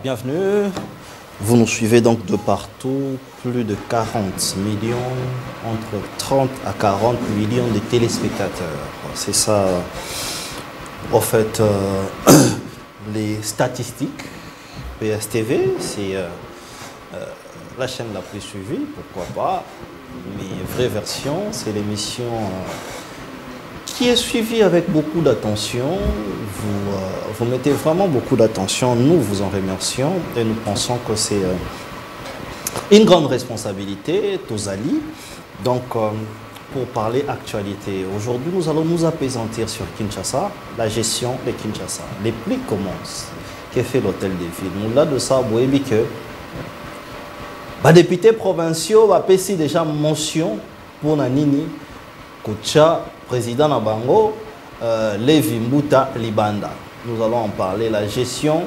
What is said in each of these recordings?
Bienvenue. Vous nous suivez donc de partout, plus de 40 millions, entre 30 à 40 millions de téléspectateurs. C'est ça, en fait, les statistiques. PSTV, c'est la chaîne la plus suivie, pourquoi pas. Mais vraie version, c'est l'émission qui est suivie avec beaucoup d'attention. Vous mettez vraiment beaucoup d'attention. Nous vous en remercions et nous pensons que c'est une grande responsabilité, Tozali. Donc, pour parler actualité, aujourd'hui, nous allons nous apaisantir sur Kinshasa, la gestion de Kinshasa. Les plis commencent. Qu'est fait l'hôtel des villes? Nous, là, de ça, vous voyez que les députés provinciaux ont fait déjà motion pour Nanini, Koucha, président Nabango, Levi Mbuta Libanda. Nous allons en parler, la gestion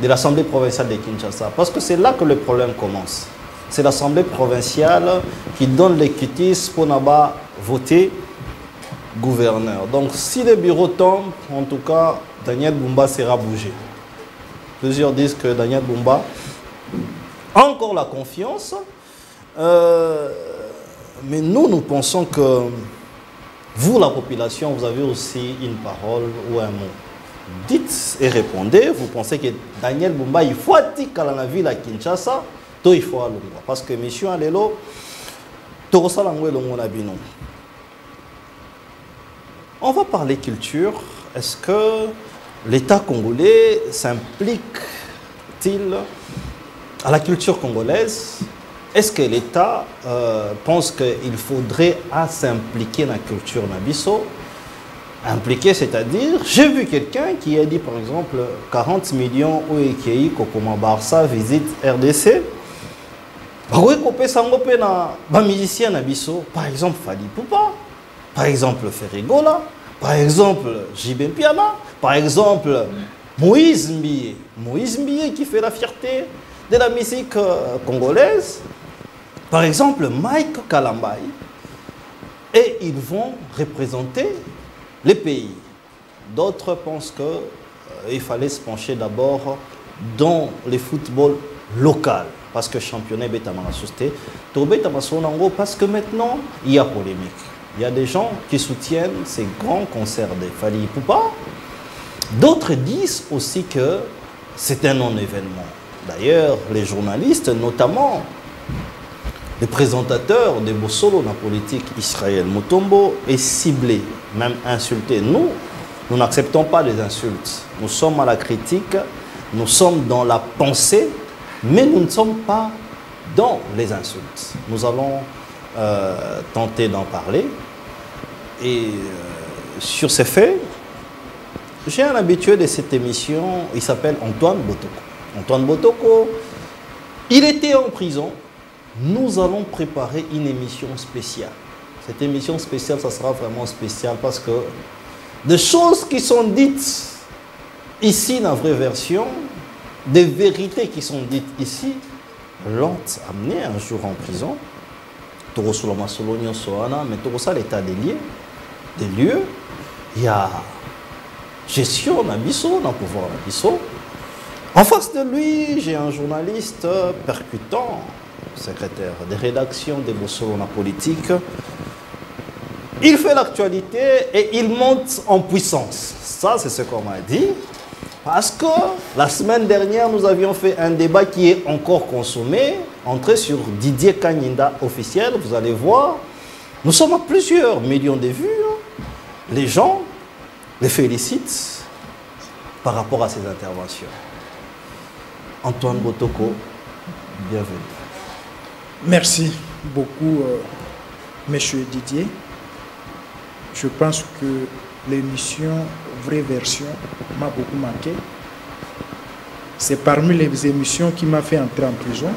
de l'Assemblée provinciale de Kinshasa. Parce que c'est là que le problème commence. C'est l'Assemblée provinciale qui donne les quitus pour Naba voter gouverneur. Donc si les bureaux tombent, en tout cas, Daniel Bumba sera bougé. Plusieurs disent que Daniel Bumba a encore la confiance. Mais nous pensons que vous, la population, vous avez aussi une parole ou un mot. Dites et répondez. Vous pensez que Daniel Bumba, il faut dire qu'à la ville à Kinshasa, tout il faut aller. Parce que mission Alelo, tout ça, on va parler culture. Est-ce que l'État congolais s'implique-t-il à la culture congolaise? Est-ce que l'État pense qu'il faudrait s'impliquer dans la culture Nabiso? Impliquer, c'est-à-dire, j'ai vu quelqu'un qui a dit, par exemple, 40 millions au EKI, Kokoma Barça visite RDC. Musicien Nabiso, par exemple, Fali Poupa, par exemple, Ferrigola, par exemple, Jibem Piana, par exemple, Moïse Mbiye. Moïse Mbiye qui fait la fierté de la musique congolaise. Par exemple, Mike Kalambay. Et ils vont représenter les pays. D'autres pensent qu'il fallait se pencher d'abord dans le football local. Parce que championnat est à société. Parce que maintenant, il y a polémique. Il y a des gens qui soutiennent ces grands concerts de Fali Poupa. D'autres disent aussi que c'est un non-événement. D'ailleurs, les journalistes, notamment le présentateur de Bossolo dans la politique Israël Mutombo, est ciblé, même insulté. Nous n'acceptons pas les insultes. Nous sommes à la critique, nous sommes dans la pensée, mais nous ne sommes pas dans les insultes. Nous allons tenter d'en parler. Et sur ces faits, j'ai un habitué de cette émission, il s'appelle Antoine Botoko. Antoine Botoko, il était en prison. Nous allons préparer une émission spéciale. Cette émission spéciale, ça sera vraiment spécial parce que des choses qui sont dites ici dans la vraie version, des vérités qui sont dites ici, l'ont amené un jour en prison. Mais tout ça, l'état des lieux, il y a gestion Nabiso, dans le pouvoir Nabiso. En face de lui, j'ai un journaliste percutant, secrétaire de rédaction de Bossolo en politique. Il fait l'actualité et il monte en puissance. Ça, c'est ce qu'on m'a dit. Parce que la semaine dernière, nous avions fait un débat qui est encore consommé. Entrez sur Didier Kanyinda officiel, vous allez voir. Nous sommes à plusieurs millions de vues. Les gens les félicitent par rapport à ces interventions. Antoine Botoko, bienvenue. Merci beaucoup, monsieur Didier. Je pense que l'émission Vraie Version m'a beaucoup marqué. C'est parmi les émissions qui m'a fait entrer en prison.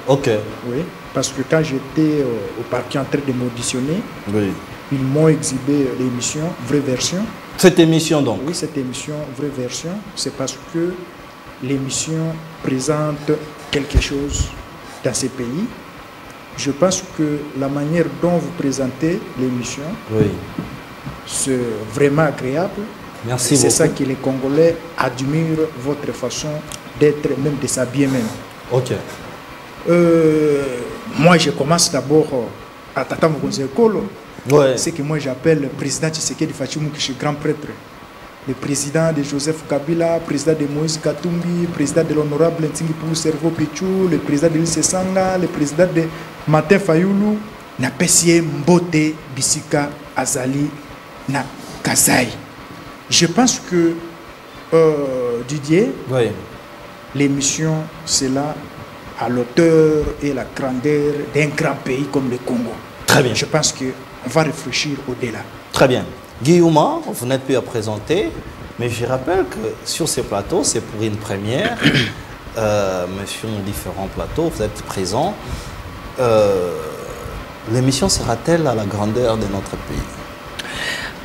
Ok. Oui, parce que quand j'étais au parquet en train de m'auditionner, oui, ils m'ont exhibé l'émission Vraie Version. Cette émission donc? Oui, cette émission Vraie Version, c'est parce que l'émission présente quelque chose dans ces pays. Je pense que la manière dont vous présentez l'émission, oui, c'est vraiment agréable. Merci beaucoup. C'est ça que les Congolais admirent, votre façon d'être, même de s'habiller même. Ok. Moi, je commence d'abord à Tata Mokonzi Ekolo. Ouais. C'est que moi j'appelle le président Tshisekedi Fachimou, qui est grand prêtre. Le président de Joseph Kabila, président de Moïse Katumbi, président de l'honorable Ntingi Pou Servo Pichou, le président de Lise Sanga, le président de Martin Fayoulou, na Pessie Mbote Bisika Azali na Kazaï. Je pense que Didier, Oui. l'émission c'est là à l'auteur et la grandeur d'un grand pays comme le Congo. Très bien. Je pense qu'on va réfléchir au-delà. Très bien. Guillaume, vous n'êtes plus à présenter, mais je rappelle que sur ces plateaux, c'est pour une première. Sur différents plateaux, vous êtes présents. L'émission sera-t-elle à la grandeur de notre pays?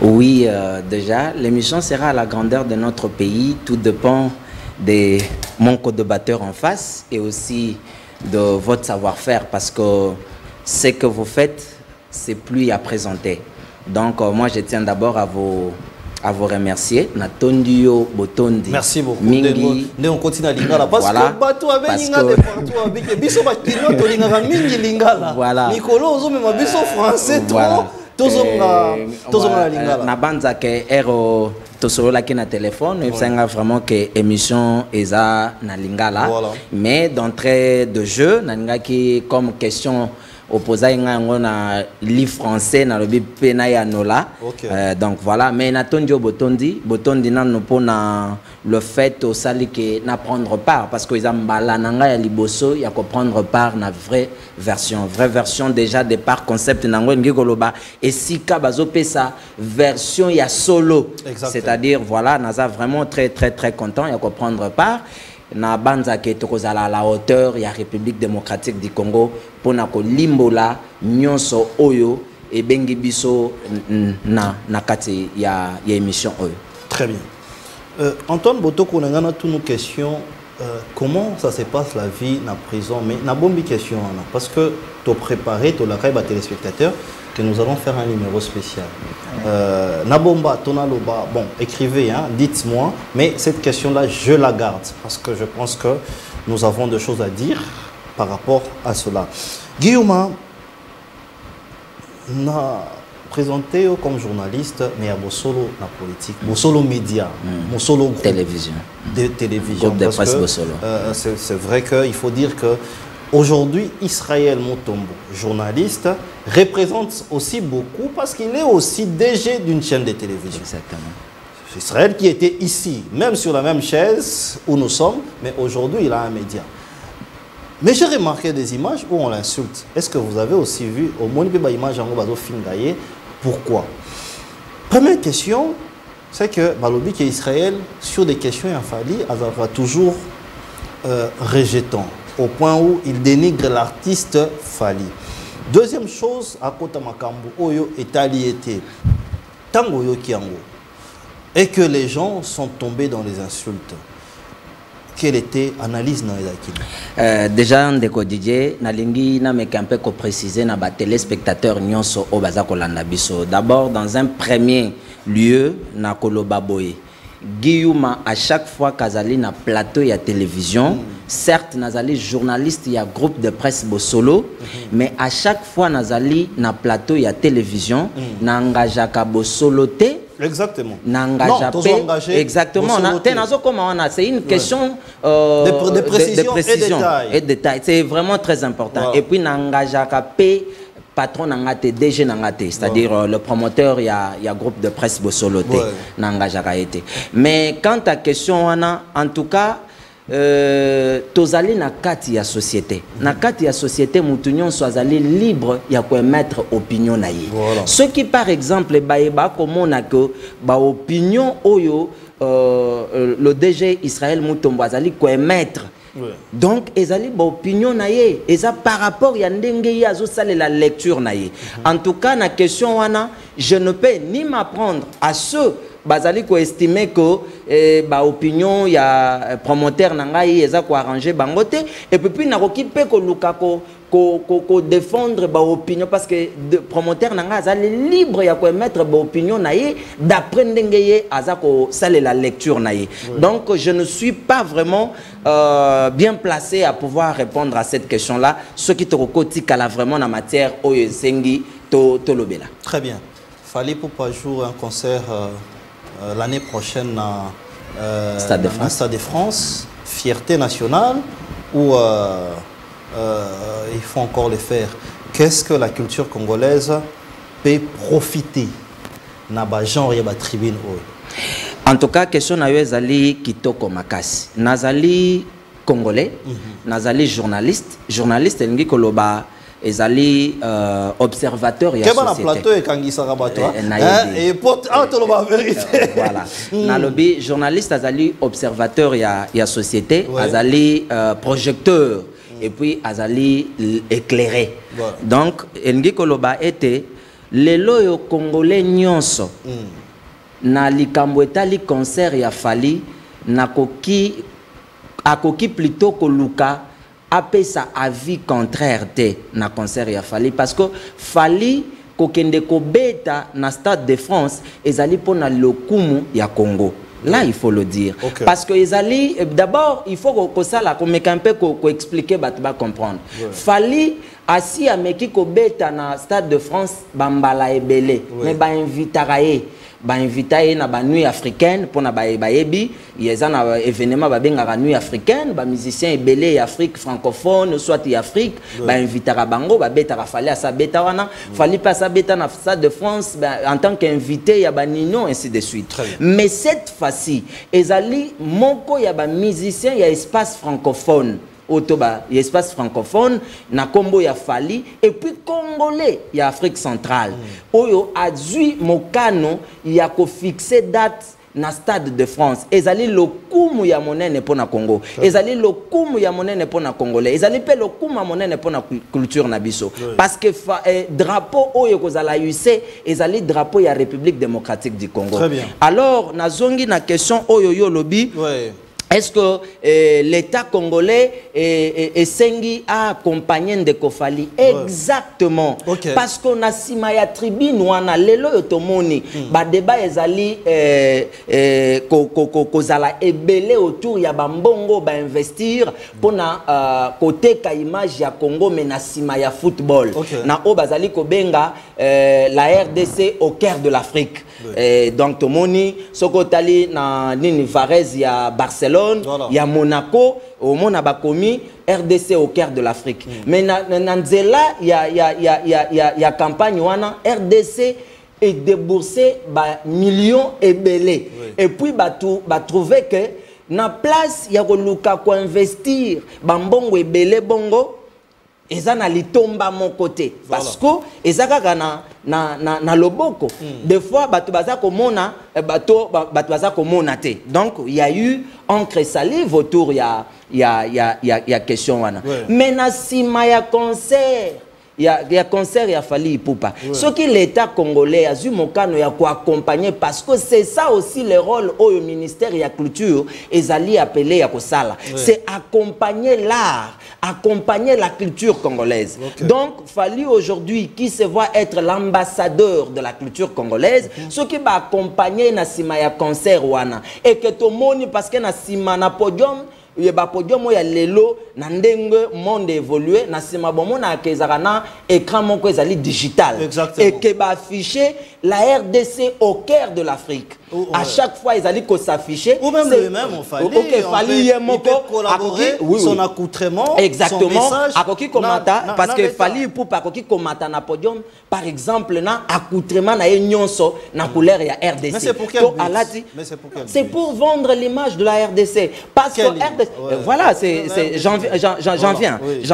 Oui, déjà, l'émission sera à la grandeur de notre pays. Tout dépend de mon co-débatteur en face et aussi de votre savoir-faire, parce que ce que vous faites, c'est plus à présenter. Donc, moi, je tiens d'abord à vous remercier. Natondio Botondi. Merci beaucoup. Mingi. On continue à lingala parce Voilà. que bateau avec lingala partout avec biso ba kino to lingala mingi lingala. Voilà. Nicolo ozo même biso français trop. Voilà. Tozonga lingala. Na banza ke ero tosolola ki na téléphone, il s'enga vraiment que émission eza na lingala. Voilà. Mais d'entrée de jeu, na ki comme question opposé na livre français na lobi pena ya nola. Okay. Donc voilà, mais natondio botondi nan po na le fait au sali que na prendre part, parce que ils ambala nanga ya liboso ya ko prendre part na vraie version déjà de par concept nango ngikoloba et sika bazo pesa version ya solo. C'est-à-dire voilà, naza vraiment très content ya ko prendre part. Na banza ke tokozala à la hauteur ya République démocratique du Congo pona ko limbola nyonso oyo e bengi biso na kati ya émission oyo. Très bien. Antoine Botoko, on a toutes nos questions. Comment ça se passe la vie dans la prison? Mais na bombi question parce que tu préparé, tu l'as dit aux téléspectateurs que nous allons faire un numéro spécial. Nabomba, Tonaloba, bon, écrivez, hein, dites-moi, mais cette question-là, je la garde parce que je pense que nous avons des choses à dire par rapport à cela. Guillaume, on a présenté comme journaliste, mais à Bossolo, la politique, Bossolo Média, Bossolo groupe Télévision. De télévision. Groupe de presse Bossolo. C'est vrai qu'il faut dire que aujourd'hui, Israël Motombo, journaliste, représente aussi beaucoup parce qu'il est aussi DG d'une chaîne de télévision. Exactement. Israël qui était ici, même sur la même chaise où nous sommes, mais aujourd'hui, il a un média. Mais j'ai remarqué des images où on l'insulte. Est-ce que vous avez aussi vu au moins des images en Bazo Fingaye? Pourquoi? Première question, c'est que Balobi qui est Israël, sur des questions infali, va toujours rejetant, au point où il dénigre l'artiste Fali. Deuxième chose, à Kota Makambo, Oyo est aliété. Tango Yo Kiango. Et que les gens sont tombés dans les insultes. Quelle était l'analyse dans les déjà, ndeko Didier, nalingi na mekampe ko préciser na ba téléspectateurs nyonso o bazako landa biso. D'abord, dans un premier lieu, na koloba boye. Guillaume, à chaque fois qu'azali na plateau ya télévision, certes nazali journaliste ya groupe de presse Bossolo, mais à chaque fois nazali na plateau ya télévision, na engagaka Bossolo te. Exactement. Exactement. C'est une question de précision et de détail. C'est vraiment très important. Wow. Et puis, Nangajaka patron Nangate, DG Nangate, c'est-à-dire le promoteur, il y a groupe de presse Bossolote, Nangajaka été. Mais quant à question, en tout cas, tozali na kati ya société na kati ya société mutunyon soazali libre ya ko émettre opinion na ye ce qui par exemple baeba komona que ba opinion oyo le DG Israël Mutombo azali ko émettre donc ezali ba opinion na ye eza par rapport ya ndenge ya zo sale la lecture na ye en tout cas na question wana je ne peux ni m'apprendre à ceux bazali ko estimer que ba opinion ya promoteur na ngai eza ko arranger bangote et puis na koki pe ko luka ko ko défendre ba opinion parce que de promoteur nanga azali libre ya ko mettre ba opinion naie d'après ndengeye azako sale la lecture naie. Donc je ne suis pas vraiment bien placé à pouvoir répondre à cette question là, ce qui te recotique à la vraiment en matière oyo sengi to lobela. Très bien. Fally Ipupa joue un concert l'année prochaine à Stade de France, Fierté nationale, où il faut encore le faire. Qu'est-ce que la culture congolaise peut profiter na ba genre ya ba tribune oyo? En tout cas, question na yo ezali kitoko makasi. Nazali congolais, nazali journaliste elingi koloba ezali observateur ya société. Quel plateau ekangisa rabatwa? Et pour la vérité. Voilà. Nalobi journaliste azali observateur ya société, azali projecteur et puis azali éclairé. Donc elingi koloba ete lelo yo congolais nyonso na likambo etali concert ya Fally akoki plutôt koluka apesa avis contraire te na concert ya Fally parce que Fally kokende kobeta na Stade de France ezali pona lokumu ya Congo. Là, il faut le dire. Parce que ezali d'abord, il faut que ça là, qu'on mette un peu qu'on expliquer, bah tu vas comprendre. Fally asi ameki kobeta na Stade de France bambala ebele, mais ba invitaraye. Ba invité na ba nuit africaine pour na ba yebi yeza na événement ba benga nuit africaine ba musiciens ebele Afrique francophone soit Afrique ba invitera bango ba beta Fally asa beta wana Fally pas beta na Stade de France en tant qu'invité ya ba Nino ainsi de suite. Mais cette fois-ci ezali moko ya ba musiciens ya espace francophone Otoba, espace francophone, na combo ya Fally et puis congolais ya Afrique centrale. Oyo adui mokano ya ko fixer date na Stade de France. Ezali lokumu ya monene pona Congo. Ezali lokumu ya monene pona congolais. Ezali pe lokumu ya monene pona culture na biso. Parce que drapeau oyo kozala UC ezali drapeau ya République démocratique du Congo. Alors nazongi na question oyo yo lobi. Est-ce que l'État congolais est sengi à accompagner Ndeko Fally? Exactement. Parce qu'on a simaya tribune wana lelo yotomoni ba débat ezali kozala ebele autour ya bambongo ba investir pona côté ka image ya Congo mais na simaya football. Na o bazali kobenga la RDC au cœur de l'Afrique. Donc tomoni sokotali na nini Varese ya Barcelone. Il y a Monaco, au Mona Bakomi, RDC au cœur de l'Afrique. Mais dans Nzela, il y a campagne wana RDC est déboursé millions et belé. Et puis trouver que na place il y a Luka ko investir bambongo et belé bongo. Eza na litomba mon côté parce que eza kaka na loboko des fois batu baza komona batu baza komona te. Donc il y a eu encre salive autour ya question wana. Mais na sima ya concert il y a concert ya Fally Ipupa. Ce qui l'État congolais a eu mokano ya ko accompagner parce que c'est ça aussi le rôle au ministère ya culture ezali appelé ya kosala. C'est accompagner l'art, accompagner la culture congolaise. Donc Fally aujourd'hui qui se voit être l'ambassadeur de la culture congolaise, ce qui va accompagner na sima ya concert wana et que tout monde parce que na sima na podium il y a podium ya lelo na ndenge monde évolué na sima bomo na kezaka na écran moko ezali digital et que ba afficher la RDC au cœur de l'Afrique. À chaque fois ils allaient s'afficher ou même le même on Fally collaborer son accoutrement exactement son message akoki komata parce que Fally Ipupa akoki komata na podium par exemple na accoutrement na nyonso na couleur ya RDC. Mais c'est pour quel but? C'est pour vendre l'image de la RDC parce que RDC voilà c'est j'en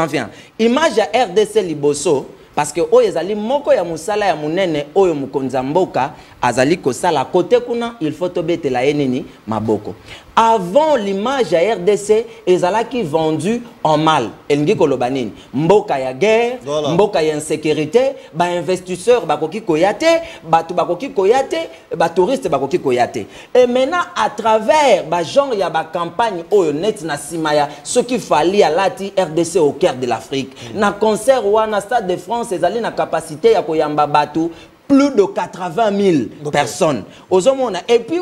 viens image ya RDC liboso parce que oyo ezali moko ya musala ya munene oyo mukonza mboka azali kosala côté kuna il faut tobetela yenini maboko. avant l'image à RDC ezalaki vendu en mal elingi koloba nini mboka ya guerre mboka ya insécurité ba investisseurs bakoki koyate batu bakoki koyate ba touristes bakoki koyate et maintenant à travers ba genre ya ba campagne oyo net na simaya ce qu'il fallait à lati RDC au cœur de l'Afrique na concert wana Stade de France ezali na capacité ya koyamba batu plus de 80 000 personnes. Et puis,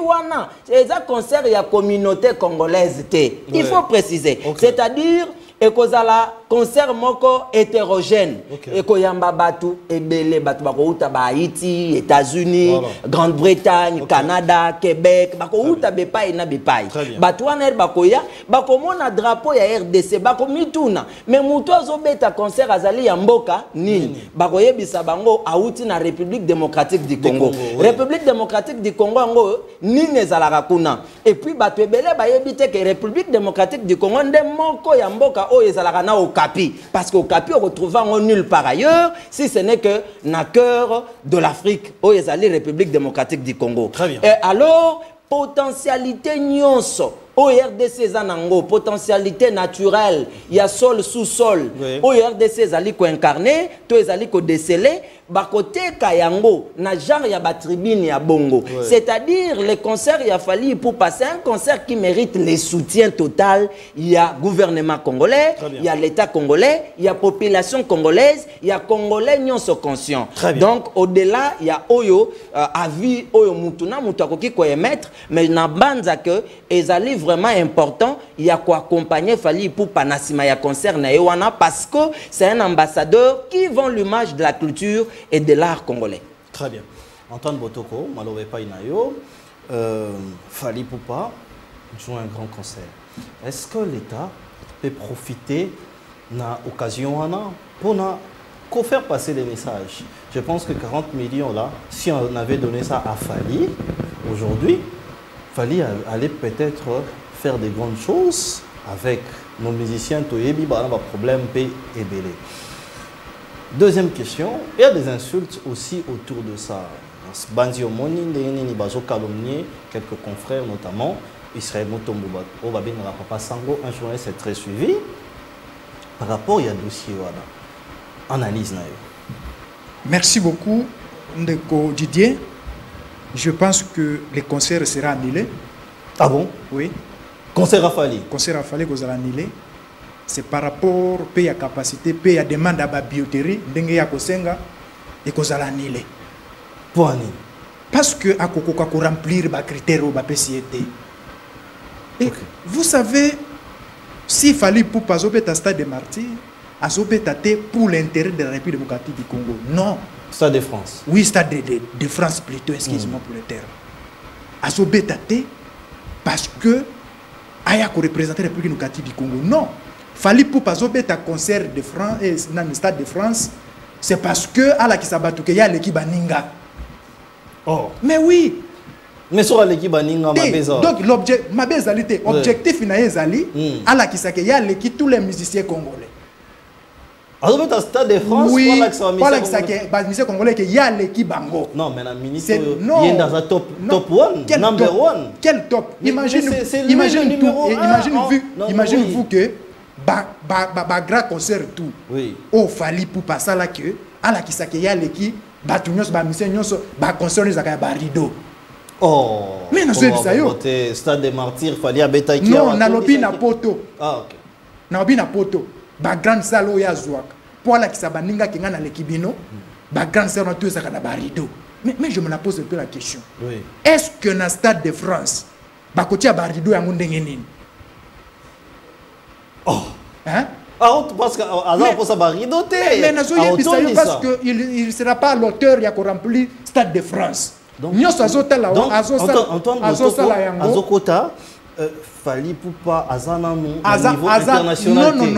c'est un concert, il y a communauté congolaise. Il faut préciser. C'est-à-dire, et kozala concert moko hétérogène et koyamba batu ebele batu bakouta ba Haïti, États-Unis, Grande-Bretagne, Canada, Québec, bakouta bepai na bepai. Batu wana bakoya bakomona drapeau ya RDC bakomituna mais mutu azobeta concert azali ya mboka nini bakoyebisa bango auti na République démocratique du Congo. République démocratique du Congo ngo nini ezalaka kuna et puis batu ebele bayebite que République démocratique du Congo nde moko ya mboka au Capi parce qu'au Capi on retrouve nulle part ailleurs si ce n'est que na cœur de l'Afrique au République démocratique du Congo. Très bien. Et alors potentialité nyonso au RDC zanango potentialité naturelle il y a sol sous sol au RDC zali ko incarné to ezali ko déceler bakote kayango na genre ya ba tribune ya bongo c'est-à-dire les concerts il a fallu pour passer un concert qui mérite les soutiens total il y a gouvernement congolais il y a l'état congolais il y a population congolaise il y a congolais nyonso conscient donc au-delà il y a oyo avis oyo mutuna mutu akoki ko émettre mais na banza que ezali vraiment important il y a quoi accompagner Fally Ipupa na sima ya concert na ewana parce que c'est un ambassadeur qui vend l'image de la culture et de l'art congolais. Très bien. Antoine Botoko, Malowe Painayo, Fally Ipupa joue un grand concert. Est-ce que l'État peut profiter de l'occasion pour faire passer les messages? Je pense que 40 millions là, si on avait donné ça à Fally, aujourd'hui, Fally allait peut-être faire des grandes choses avec nos musiciens. Toyebi, bah, un problème et belé. Deuxième question, il y a des insultes aussi autour de ça. Banzio Moni, calomnier quelques confrères, notamment Israël Motombo, Obabin Papa Sango, un journaliste très suivi. Par rapport, il y a un dossier, voilà. Analyse. Merci beaucoup, Ndeko Didier. Je pense que le concert sera annulé. Ah bon? Oui. Concert à Fally. Concert à Fally sera annulé. C'est par rapport à la capacité, à la demande à la biotérie, et qu'on a annulé. Pour année. Parce que à remplir les critères de la PCT. Et vous savez, s'il fallait pour pas au stade de martyrs, à pour l'intérêt de la République démocratique du Congo. Non. Stade de France. Oui, stade de France plutôt, excusez-moi pour le terme. À parce que Aya représenter la République démocratique du Congo. Non. Fally Ipupa un concert de France dans le stade de France, c'est parce que à la Kisabatu qu'il y a l'équipe Baninga. Oh. Mais oui. Mais sur l'équipe Baninga, donc l'objectif, objectif Zali, à la Kisake, il y a l'équipe tous les musiciens congolais. Alors, au stade de France, oui, pas la musicien congolais, il y a l'équipe Bango. Non, mais la ministre, il y a dans un top 1, number 1. Quel top? Imaginez-vous que grand concert tout. Oui. Oh, Fally Ipupa ça là que à la Kisake, il y a l'équipe, Batunios, Bamisien, concert rideau. Oh. Mais non, c'est ça yo. Stade des martyrs, Fally Abeta qui non, nalobi na poto. Ah OK. Nalobi na poto. Ba grande salle ya zwak. Pour la kisabaninga kinga na lekibino, ba grande salle tout ça kana ba rideau. Mais je me la pose un peu la question. Oui. Est-ce que dans stade de France, ba kotia ba rideau yango ndenge nini? Oh. Hein? Ah, parce que alors pour ça ba rideau mais parce que il sera pas l'auteur ya ko remplir stade de France. Donc, Antoine Azokota, Fally Ipupa Azana au niveau international. Non.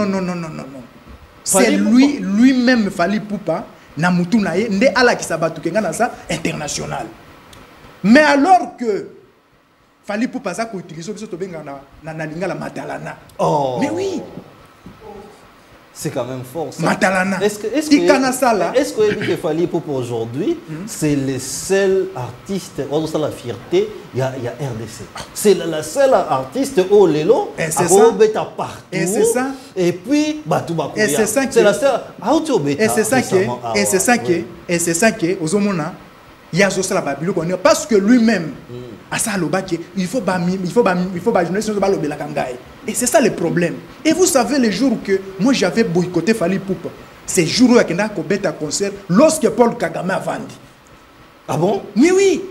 C'est lui-même Fally Ipupa na mutu na ye nde ala kisabatu kenga na ça international. Mais alors que Fally Ipupa ça ko utiliser biso to benga na lingala matalana. Oh. Mais oui. C'est quand même fort. Ça. Matalana. Est-ce que Fally Ipupa aujourd'hui, c'est le seul artiste, on a la fierté, il y a RDC. C'est la seule artiste au Lelo, à Robeta partout. Et c'est ça. Et puis, et c'est ça c'est la seule. Et c'est ça qui est. Et c'est ça qui est. Aux hommes, il y a la Babylone parce que lui-même, à ça, il faut et c'est ça le problème. Et vous savez, les jours que moi j'avais boycotté Fally Ipupa, ces jours où il y a un concert, lorsque Paul Kagame a vendu. Ah bon? Mais oui.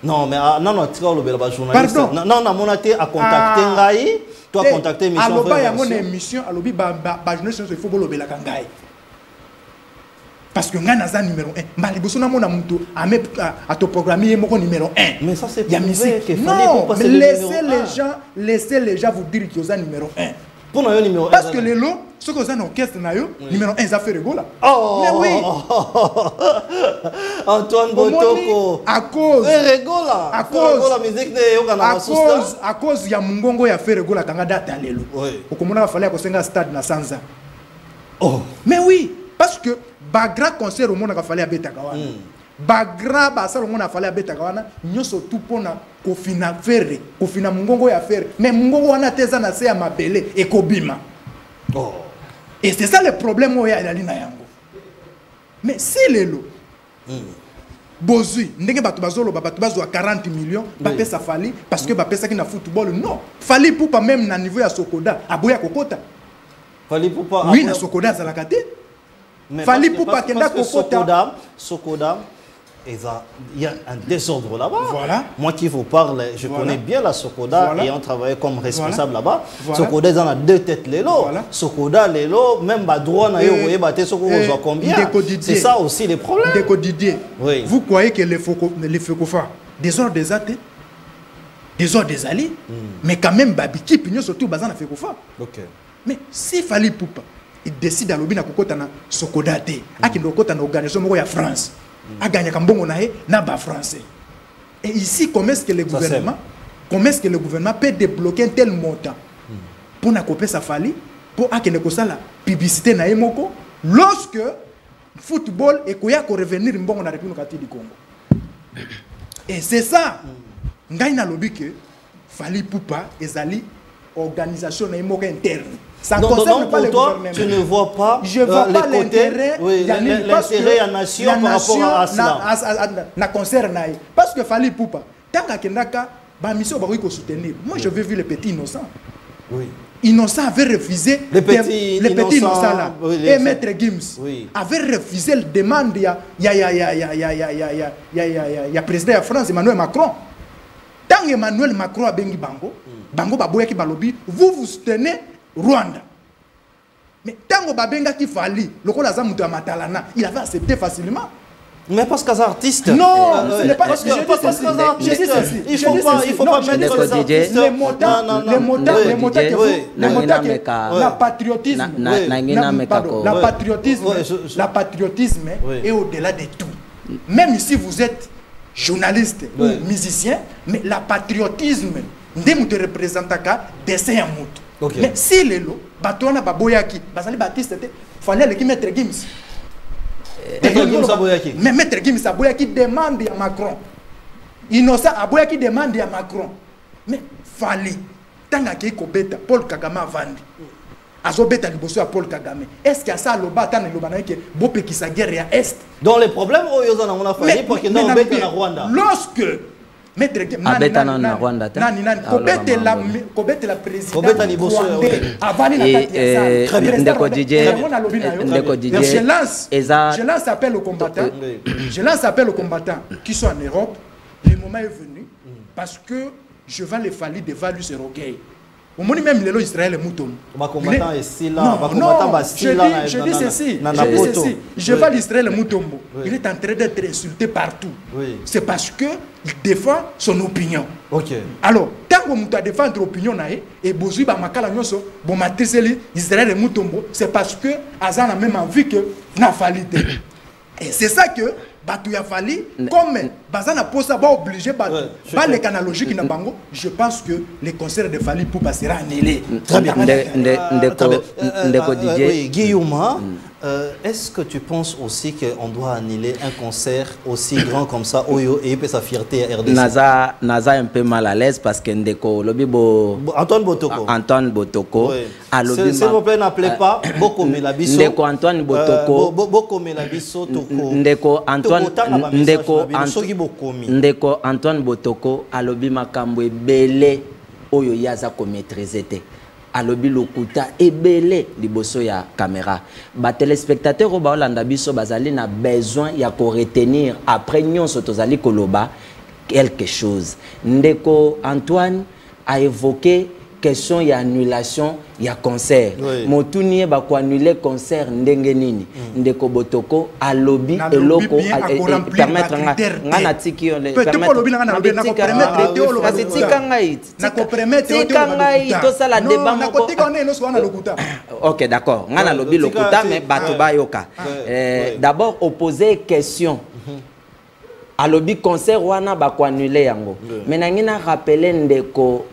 Non, mais non, tu as journaliste. Pardon. Non, mon a contacté Ngai. Tu as contacté Mission. Alors, il y a mon émission, alors, journaliste, il faut le Kangai. Parce que ngana za numéro 1. Maliboso na mona muto à te programmer mon numéro 1. Mais ça c'est prouvé que non, mais laissez les gens vous dire qu'ils ont numéro 1. Pour nous numéro 1. Parce que les lots, ceux qui ont orchestre na yo, numéro 1 ça fait rigolo. Oh. Mais oui. Antoine Botoko. À cause à cause ya mungongo ya fait rigolo kanga date à lelo. Okomona fallait ko senga stade na Sanza. Oh. Mais oui, parce que bagra concert au monde a fallu à Betagawana. Bagra basa au monde a fallu à Betagawana. Nyoso tout pona kofina ferre, kofina mungongo ya ferre. Mais mungongo wana teza na se ya mabele et kobima. Oh. Et c'est ça le problème où il y a la ligne yango. Mais si les lots, bozui, ndenge batu bazolo batu bazo à 40 millions, bapé ça Fally parce que bapé ça qui na football non. Fally Ipupa même na niveau ya Sokoda, aboya kokota. Fally Ipupa. Oui na Sokoda za la kate. Fally Ipupa kenda kokota. Sokoda, il y a un désordre là-bas. Voilà. Moi qui vous parle, je connais bien la Sokoda et on travaille comme responsable là-bas. Voilà. Sokoda, ils en ont deux têtes lelo. Voilà. Sokoda lelo, même badroit na yo voyez baté Sokoda voit combien. C'est ça aussi les problèmes. Déco Didier. Oui. Vous croyez que les Fekofa désordre des athées, désordre des alliés, mais quand même babiki pignon surtout bazan na Fekofa. OK. Mais si Fally Ipupa il décide à l'obina kokota na Sokoda te, akindo kokota na organisation moko ya France. A gagné Kambongo na ba français. Et ici, comment est-ce que le gouvernement peut débloquer un tel montant pour na couper sa Fally pour akene ko sala publicité na emoko lorsque football et koya ko revenir mbongo na République du Congo. Et c'est ça. Ngai na lobi que Fally Ipupa ezali organisation na emoko interne. Ça donc pas pour toi, tu ne vois pas l'intérêt l'intérêt à nation par rapport à cela. Na concert naï. Parce que Fally Ipupa, tant qu'Akendaka, ba mission ba ko soutenir. Moi je veux vu le petit innocent. Oui. Innocent avait refusé le petit innocent là. Et Maître Gims avait refusé la demande ya président de France Emmanuel Macron. Tant Emmanuel Macron a bengi bango, bango ba boya ki balobi, vous soutenez Rwanda. Mais tant que Babenga qui Fally, le rôle de Matalana, il avait accepté facilement. Mais parce qu'un artiste. Non, ce n'est pas parce que je dis ceci. Il faut pas mettre les artistes. Les la patriotisme est au-delà de tout. Même si vous êtes journaliste ou musicien, mais la patriotisme, ne te représente qu'à dessin à moto. Okay. Mais si les lots, Batouana Baboyaki, Basali Baptiste, fallait le mettre Gims. Mais Maître Gims Aboyaki demande à Macron. Innocent Aboyaki demande à Macron. Mais Fally, tant que Kobeta, Paul Kagame a vendu. Azobeta liboso à Paul Kagame. Est-ce qu'il y a ça le batan et le banane qui bopé qui sa guerre à est? Dans les problèmes, on a fallu pour que nous bête en Rwanda. Lorsque Maître Rwanda Kobete la présidente je lance appel aux combattants qui sont en Europe. Le moment est venu parce que je vais les Fally dévaluer ce recueil. Au moment même les Israël est mouton. Je dis ceci. Je vais l'Israël Moutombo. Il est en train d'être insulté partout. C'est parce que il défend son opinion. Alors, tant que défend votre opinion et Bozui Bamakala Nyoso, bon matriseli Israël Moutombo, c'est parce que Azan a même envie que n'a Fally. Et c'est ça que Batu ya Fali, comme Bazana Posa va obliger Batu, pas les canalogies qui n'a pas, je pense que les concerts de Fali Poupa sera annulé. Très bien. Guillaume, est-ce que tu penses aussi qu'on doit annuler un concert aussi grand comme ça, Oyo, et sa fierté à RDC? Naza un peu mal à l'aise parce que Ndeko, Antoine Botoko. Antoine Botoko. S'il vous plaît, n'appelez pas Boko Melabiso. Ndeko Antoine Botoko. Boko Melabiso Toko. Ndeko Antoine Botoko alobi makambo ebele oyo yaza ko maîtriser te. Alobi lokuta ebele liboso ya caméra. Ba téléspectateurs o ba olanda biso bazali na besoin ya ko retenir après nyonso tozali koloba quelque chose. Ndeko Antoine a évoqué question ya annulation ya concert. Motuni ba ko annuler concert ndenge nini. Ndeko Botoko alobi eloko permettre ngana tiki on OK, d'accord. Ngana lobi lokuta mais bato ba yoka. D'abord opposer question. Alobi concert wana ba ko annuler yango. Mais nangina rappeler ndeko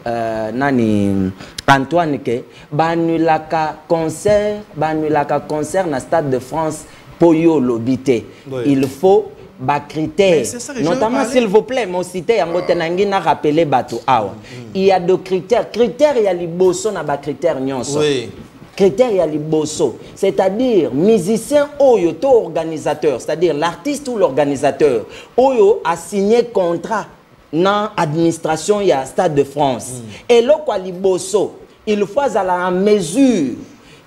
nani Antoine ke ba annulaka concert na Stade de France pour yo lobité. Il faut ba critères, notamment s'il vous plaît, mon cité yango tenangina rappeler bato awa. Il y a deux critères, il y a liboso na ba critères nyonso. Critère ya liboso, c'est-à-dire musicien oyo to organisateur, c'est-à-dire l'artiste ou l'organisateur oyo a signé contrat dans administration ya Stade de France. Et là quoi liboso, il faut à la mesure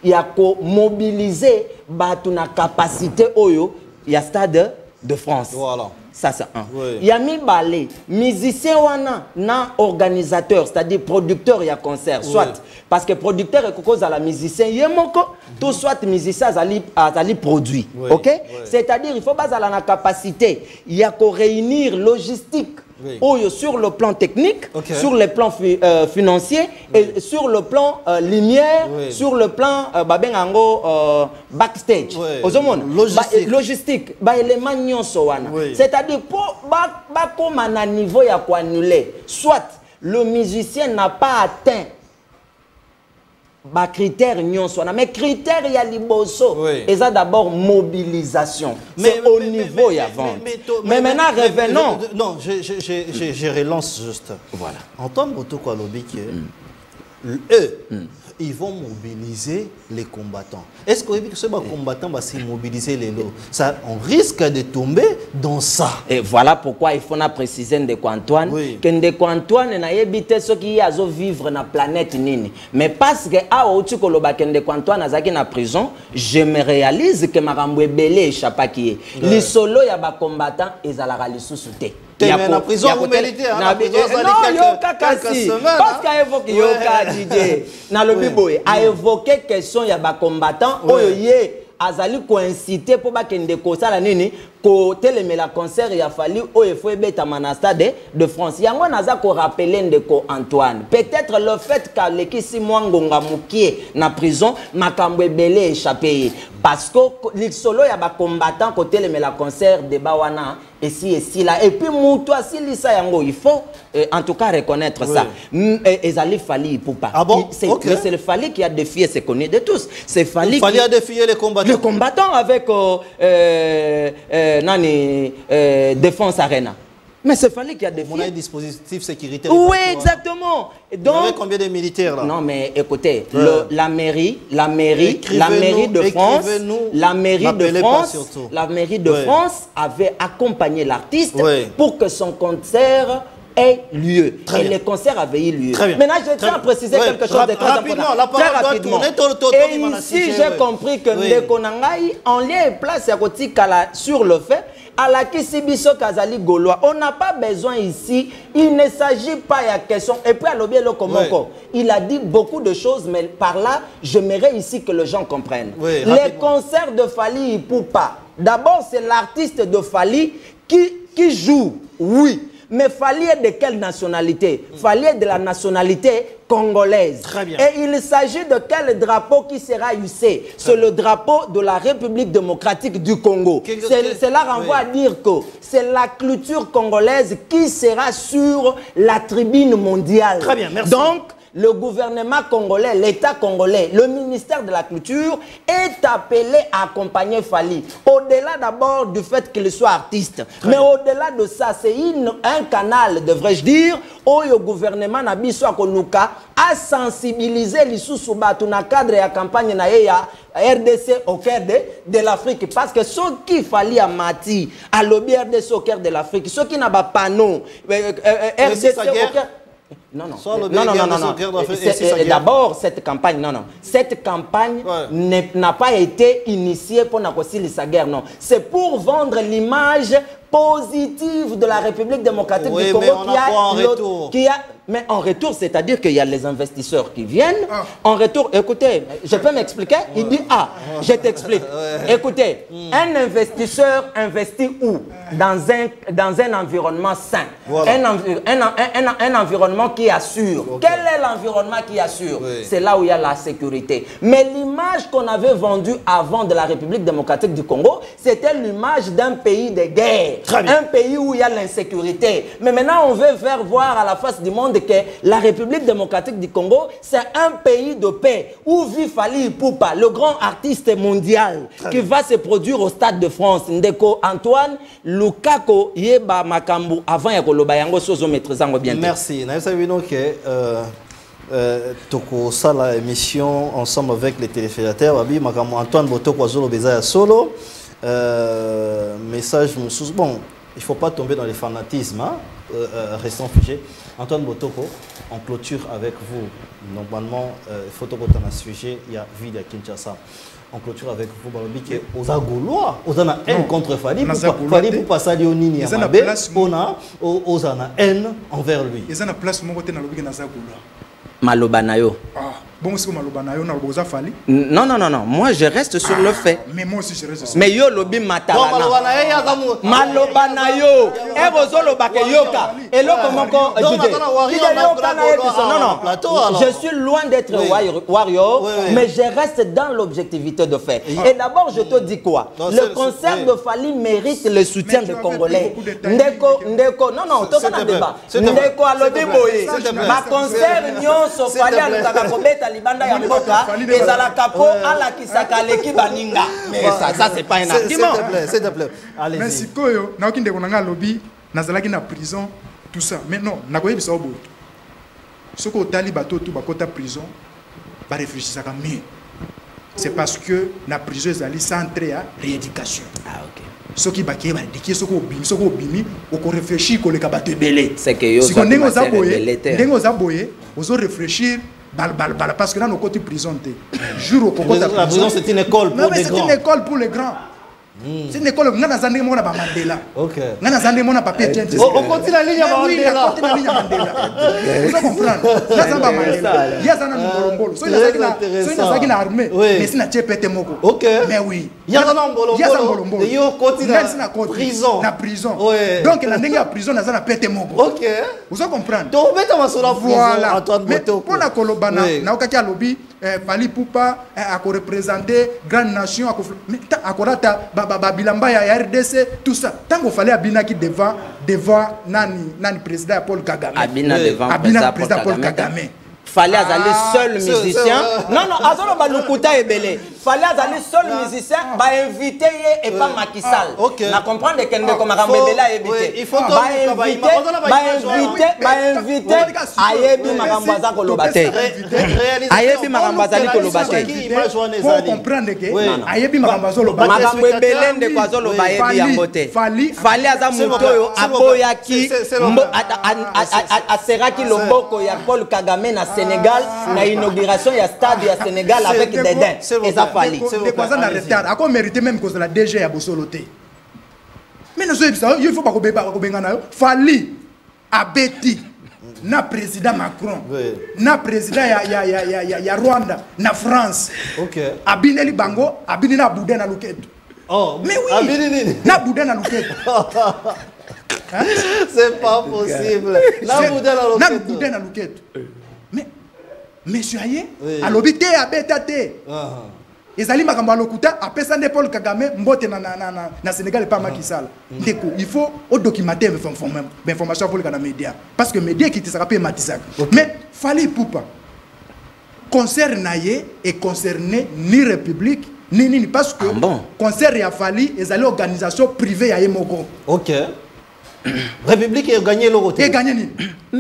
ya ko mobiliser batu na capacité oyo ya Stade de France. Voilà. Ça c'est un. Yami Balé, musicien wana na organisateur, c'est-à-dire producteur ya concert, soit parce que producteur est cause à la musicien yemoko, tout soit musicien azali produit. OK? C'est-à-dire il faut pas à la capacité, il y a qu'à réunir logistique. Sur le plan technique, sur le plan financier et sur le plan lumière, sur le plan backstage. Logistique. C'est-à-dire pour comme à niveau ya quoi annuler, soit le musicien n'a pas atteint ba critère nyonso mais critère ya liboso et ça d'abord mobilisation c'est au niveau ya vente mais maintenant revenons non je relance juste voilà Antoine Botoko alobi que eux ils vont mobiliser les combattants. Est-ce que ces combattants vont se mobiliser les lots? Ça, on risque de tomber dans ça. Et voilà pourquoi il faut préciser Ndeko Antoine que Ndeko Antoine n'a évité ce qui a vivre dans la planète nini. Mais parce que à au-dessus que Ndeko Antoine a zaki na prison, je me réalise que Maramboué Belé échappe qui est. Les solos ya ba combattants ils allaient aller sous-souter. Mais la prison vous méritez non yoka kasi parce qu'a évoqué yoka DJ na le biboy a évoqué question ya ba combattant oyo ye azali coïncité pour ba kende ko sala nini ko telemela concert ya fali oyo faut beta na Stade de France yango naza ko rappeler Ndeko Antoine peut-être le fait que lekisi mwangonga mukie na prison makambo ebele échappé parce que les solo ya ba combattant ko telemela concert de bawana et là et puis toi si lisa yango il faut en tout cas reconnaître ça ezali fali pour pas c'est le fali qui a défié c'est connu de tous c'est fali qui a défié les combattants avec Défense Arena. Mais c'est fallait qu'il y a des dispositifs sécuritaires. Oui, exactement. Donc, il y avait combien de militaires là? Non, mais écoutez, la mairie de France avait accompagné l'artiste pour que son concert ait lieu. Et le concert avait eu lieu. Maintenant, je tiens à préciser quelque chose de très important. Très rapidement. Et ici, j'ai compris que Ndeko Nangai, en lien et place sur le fait, à la Kisibiso Kazali Gaulois, on n'a pas besoin ici, il ne s'agit pas de la question. Et puis à l'objet le Komoko, il a dit beaucoup de choses, mais par là, j'aimerais ici que les gens comprennent. Les concerts de Fali Ipupa, d'abord c'est l'artiste de Fali qui joue, oui. Mais Fali est de quelle nationalité? Fali est de la nationalité congolaise. Très bien. Et il s'agit de quel drapeau qui sera hissé? C'est le drapeau de la République démocratique du Congo. Cela renvoie à dire que c'est la culture congolaise qui sera sur la tribune mondiale. Très bien, merci. Donc, le gouvernement congolais, l'État congolais, le ministère de la Culture est appelé à accompagner Fali. Au-delà d'abord du fait qu'il soit artiste. Mais au-delà de ça, c'est un canal, devrais-je dire, où le gouvernement Nabiso Akoluka a sensibilisé les sous-soubatu dans le cadre de la campagne na RDC au cœur de l'Afrique. Parce que ceux qui Fali à Mati, à lobby RDC au cœur de l'Afrique, ceux qui n'ont pas panneau, RDC au cœur... Non. D'abord, cette campagne, cette campagne n'a pas été initiée pour négocier sa guerre, non. C'est pour vendre l'image positive de la République démocratique du Congo mais en retour, c'est-à-dire qu'il y a les investisseurs qui viennent. En retour, écoutez, je peux m'expliquer? Il dit, je t'explique. Écoutez, un investisseur investit où? Dans un environnement sain. Voilà. Un environnement qui assure. Okay. Quel est l'environnement qui assure? C'est là où il y a la sécurité. Mais l'image qu'on avait vendue avant de la République démocratique du Congo, c'était l'image d'un pays de guerre. Un pays où il y a l'insécurité. Mais maintenant, on veut faire voir à la face du monde que la République démocratique du Congo, c'est un pays de paix où vit Fali Ipupa, le grand artiste mondial qui va se produire au Stade de France. Ndeko Antoine Lukako Yeba Makambu avant Yakoloba Yango Sozo Maîtrisant bien. Merci. Nous savons que Toko Sala émission ensemble avec les téléspectateurs. Antoine Botoko Zolo Bezaya Solo. Message bon, il ne faut pas tomber dans les fanatismes. Restons figés. Antoine Botoko, en clôture avec vous. Normalement, il faut que dans ce sujet, il y a Ville à Kinshasa. En clôture avec vous, Balobi, que aux Agoulois, aux ana haine contre Fali, Fali pour passer à Léonini à Mabé, on a aux ana haine envers lui. Ils ont la place mon côté dans le Nazagoulois. Malobanayo. Bon, c'est Malobanayo, on a besoin de Fali. Non. Moi, je reste sur le fait. Mais moi aussi, je reste sur mais yo lobi matalana. Malobanayo. Et vous lobake yoka. Et là, comment non. Je suis loin d'être warrior, mais je reste dans l'objectivité de fait. Et d'abord, je te dis quoi? Le concert de Fali mérite le soutien des Congolais. Ndeko, non, tout un débat. Ndeko a lobi boye. Ma concert nyonso Fali a l'utakakobeta libanda ya mboka ezala kapo ala kisaka leki baninga. Mais ça c'est pas un argument. S'il te plaît. Allez-y. Mais si koyo na okinde konanga lobby nazalaki na prison tout ça. Mais non, na koyebi sa obo. Soko tali bato tout bakota prison ba réfléchir ça mais c'est parce que la prison ezali centre ya rééducation. OK. Ce qui baké ba diki soko bimi oko réfléchir ko le kabato belé. C'est que yo ça ndengo zaboye ozo réfléchir parce que dans nos côtés prison jour au la prison c'est une école pour les grands. C'est une école pour les grands. C'est une école ngana zande mona ba Mandela. OK. Ngana zande mona papier tient. On continue la ligne à Mandela. On continue la ligne à Mandela. Vous comprendre? Ngana zamba Mandela. Ya zana mbolombolo. So ina zaki na armée. Mais sina tchepete moko. OK. Mais oui. Ya zana mbolombolo. Ya zana mbolombolo. Yo continue na prison. Na prison. Donc la ndenge ya prison na zana pete moko. OK. Vous comprendre? Donc beta masura prison Antoine Mais Botoko. pour la kolobana na okaki lobby Fali Ipupa a représenter grande nation a korata babilamba ya RDC tout ça tant qu'il fallait abinaki devant nani président Paul Kagame abina devant président Paul Kagame fallait aller seul musicien. Non, azolo balukuta ebele. Fallait aller seul musicien, ba inviter et pas Macky Sall. Na comprendre que ndeko makambebela ebité. Il faut inviter ayebi makambaza kolobate. Ayebi makambaza ni kolobate. Faut comprendre que ayebi makambaza kolobate. Makambebele ndeko azolo bayebi yangote. Fallait aza mutoyo aboyaki aseraki loboko ya Paul Kagame na Sénégal, na inauguration ya stade ya Sénégal avec Dédin. Et ça fallait. Des croisants en retard. À quoi mériter même cause de la DG à Bossoloté. Mais nous sommes il faut pas que Fali abeti na président Macron, na président ya Rwanda, na France. OK. Abineli Bango, abini na Boudin na Luketo. Oh. Mais oui. Abini na Boudin na Luketo. C'est pas possible. Na boudin na loquette. Mais monsieur Aye, à l'obité à bétaté. Ezali makambo lokuta apesa ne Paul Kagame mbote na Sénégal et pas Macky Sall. Ndeko, il faut au documenter l'information pour les médias parce que médias qui te sera pas Matisak. Mais fallait poupa. Concert naie est concerné ni République ni parce que concert ya fali ezali organisation privée ya Yemogo. OK. République a gagné le côté. Et gagné ni.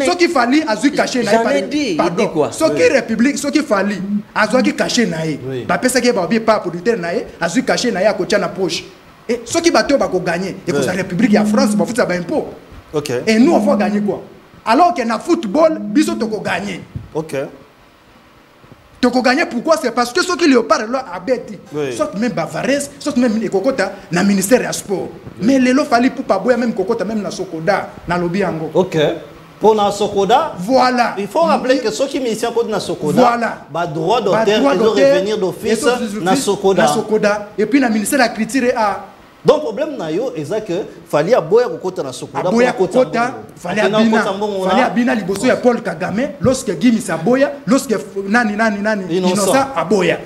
Ce qui fallait azui caché na quoi. Ce qui République, ce qui fallait azui caché na e. Ba pesa ke ba bien pas producteur na e, azui caché na e a kotia na poche. Et ce qui bateau ba ko gagner et que la République ya France ba futa ba impôt. OK. Et nous on va gagner quoi? Alors que na football biso to ko gagner. OK. Toko gagner pourquoi? C'est parce que ceux qui léopard là a bêti. Soit même Bavarès, soit même Ekokota na ministère ya sport. Mais les lots fallait pour pas boire même Kokota même na Sokoda na lobby ango. OK. Pour na Sokoda, voilà. Il faut rappeler que ceux qui ministère contre na Sokoda, voilà. Ba droit d'auteur ils doivent revenir d'office na Sokoda. Na Sokoda et puis na ministère la critique a donc problème na yo exact que fallait aboyer Kokota na Sokoda pour Kokota fallait abina liboso ya Paul Kagame lorsque Gimi Saboya lorsque nani Innocent aboya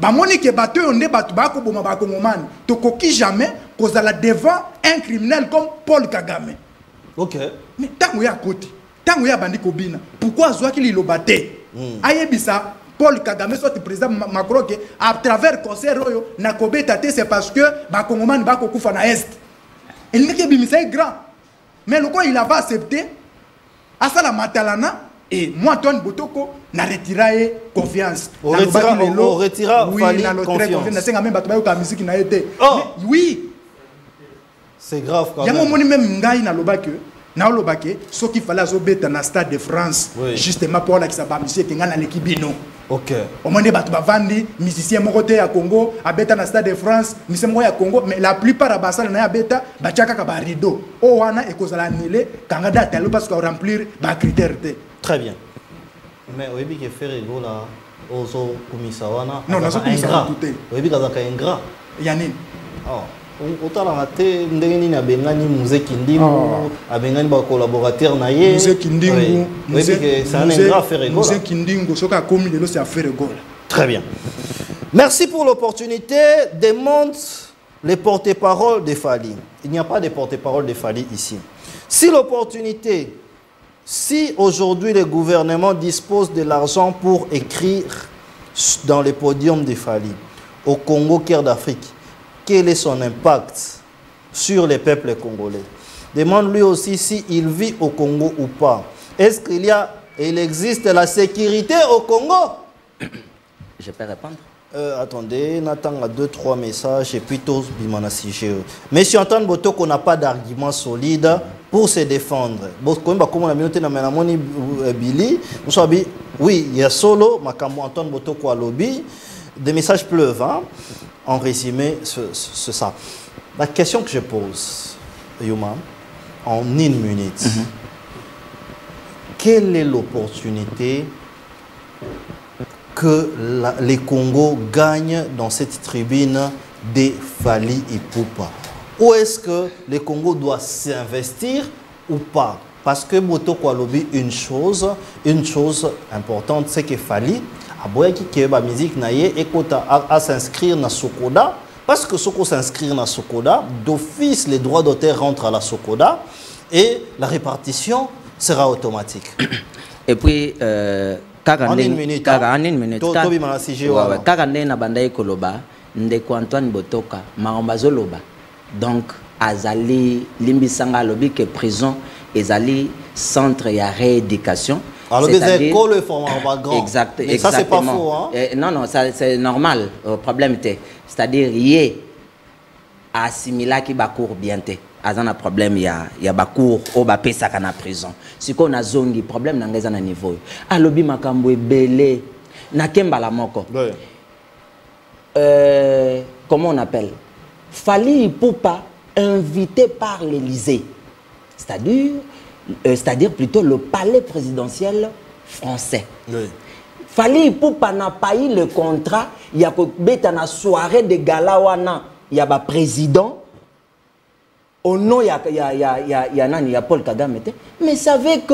ba monique bateau onde batu ba ko boma ba kongomani to koki jamais kozala devant un criminel comme Paul Kagame. OK. Mais tango ya côté tango ya bandi kobina pourquoi zwa ki lilobate ayebisa Paul Kagame soit président Macron que à travers concert oyo na kobeta te c'est parce que ba kongomani ba ko kufa na est il n'est que bimisa grand mais le quoi il a pas accepté à ça la matalana et moi Antoine Botoko na retiré confiance on retira oui Fali na le très confiance na senga même bato ba yo musique na été oui c'est grave quand même il y a mon même ngai na lobake na lobake ce qu'il fallait azobeta na Stade de France justement pour la qui sa ba musique nga na l'équipe bino. OK. Au moins des bateaux bavandi, musiciens mokoté à Congo, à Beta na Stade de France, musiciens mokoté à Congo, mais la plupart à Bassal na Beta, bachaka ka ba rideau. O wana e kozala nele, kangada talo parce qu'on remplir ba critères. Très bien. Mais oyebi ke faire ego là, ozo kumisa wana. Non, non, ça kumisa tout. Oyebi kazaka ingrat. Yanine. Oh. Otala te ndenge nini abengani Muzeki Ndingu abengani ba collaborateur na ye Muzeki Ndingu c'est un ingrat faire ego Muzeki Ndingu soka komi lelo c'est affaire ego. Très bien. Merci pour l'opportunité. Demande les porte-parole de Fali. Il n'y a pas de porte-parole de Fali ici. Si l'opportunité, si aujourd'hui le gouvernement dispose de l'argent pour écrire dans les podiums de Fali au Congo, cœur d'Afrique, quel est son impact sur les peuples congolais? Demande lui aussi s'il vit au Congo ou pas. Est-ce qu'il existe la sécurité au Congo? Je peux répondre. Attendez, on attend 2-3 messages et puis tous bimana sujet. Monsieur Antoine Botoko n'a pas d'argument solide pour se défendre. Oui, il y a solo, Makambo Antoine Botoko à lobby. Des messages pleuvent, hein? En résumé, c'est ça. La question que je pose, Yuma, en une minute, quelle est l'opportunité que les Congos gagnent dans cette tribune des Fali et Poupa? Ou est-ce que les Congos doivent s'investir ou pas? Parce que Botoko a lobby une chose importante, c'est que Fali qui la musique et à s'inscrire dans Sokoda parce que ce qu'on s'inscrire dans Sokoda d'office les droits d'auteur rentrent à la Sokoda et la répartition sera automatique. Et puis en une minute na bandai koloba ndeko Antoine Botoka maambazoloba donc azali limbisanga lobi que prison ezali centre ya rééducation. Alors, les écoles font un grand. Exact, mais ça, c'est pas faux. Hein? Non, non, c'est normal. Le problème, c'est-à-dire, il y a assimilé qui va cours bien. Il y a un problème, il y a un cours au bapé ça qu'en a prison. Si on a zongi, problème dans un niveau. Alobi makambo est belé. Nakemba la moko. Comment on appelle? Fali Poupa invité par l'Élysée. C'est-à-dire plutôt le palais présidentiel français. Oui. Fali Poupa n'a pas eu le contrat. Il y a une soirée de gala, il y a un président au nom il y a Paul Kagame, mais savez que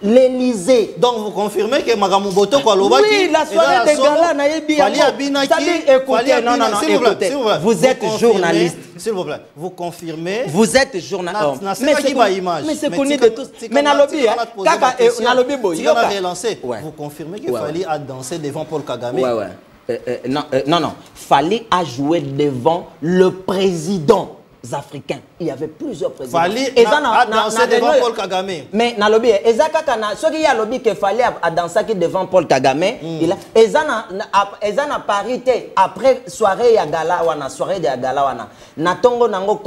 l'Élysée. Donc vous confirmez que Magamou Boto Kolobaki. Oui, la soirée des galas n'a écoutez, non, écoutez, vous êtes journaliste. S'il vous plaît, vous confirmez. Vous êtes journaliste. Mais c'est connu de tous. Mais dans le vous confirmez que Fali a dansé devant Paul Kagame. Non. Fali a joué devant le président africains. Il y avait plusieurs présidents. Fali a dansé devant Paul Kagame. Mais dans le lobby, ce qui y a lobby que Fali a dansé devant Paul Kagame, il a parité après soirée ya gala wana, soirée ya gala wana. Natongo nango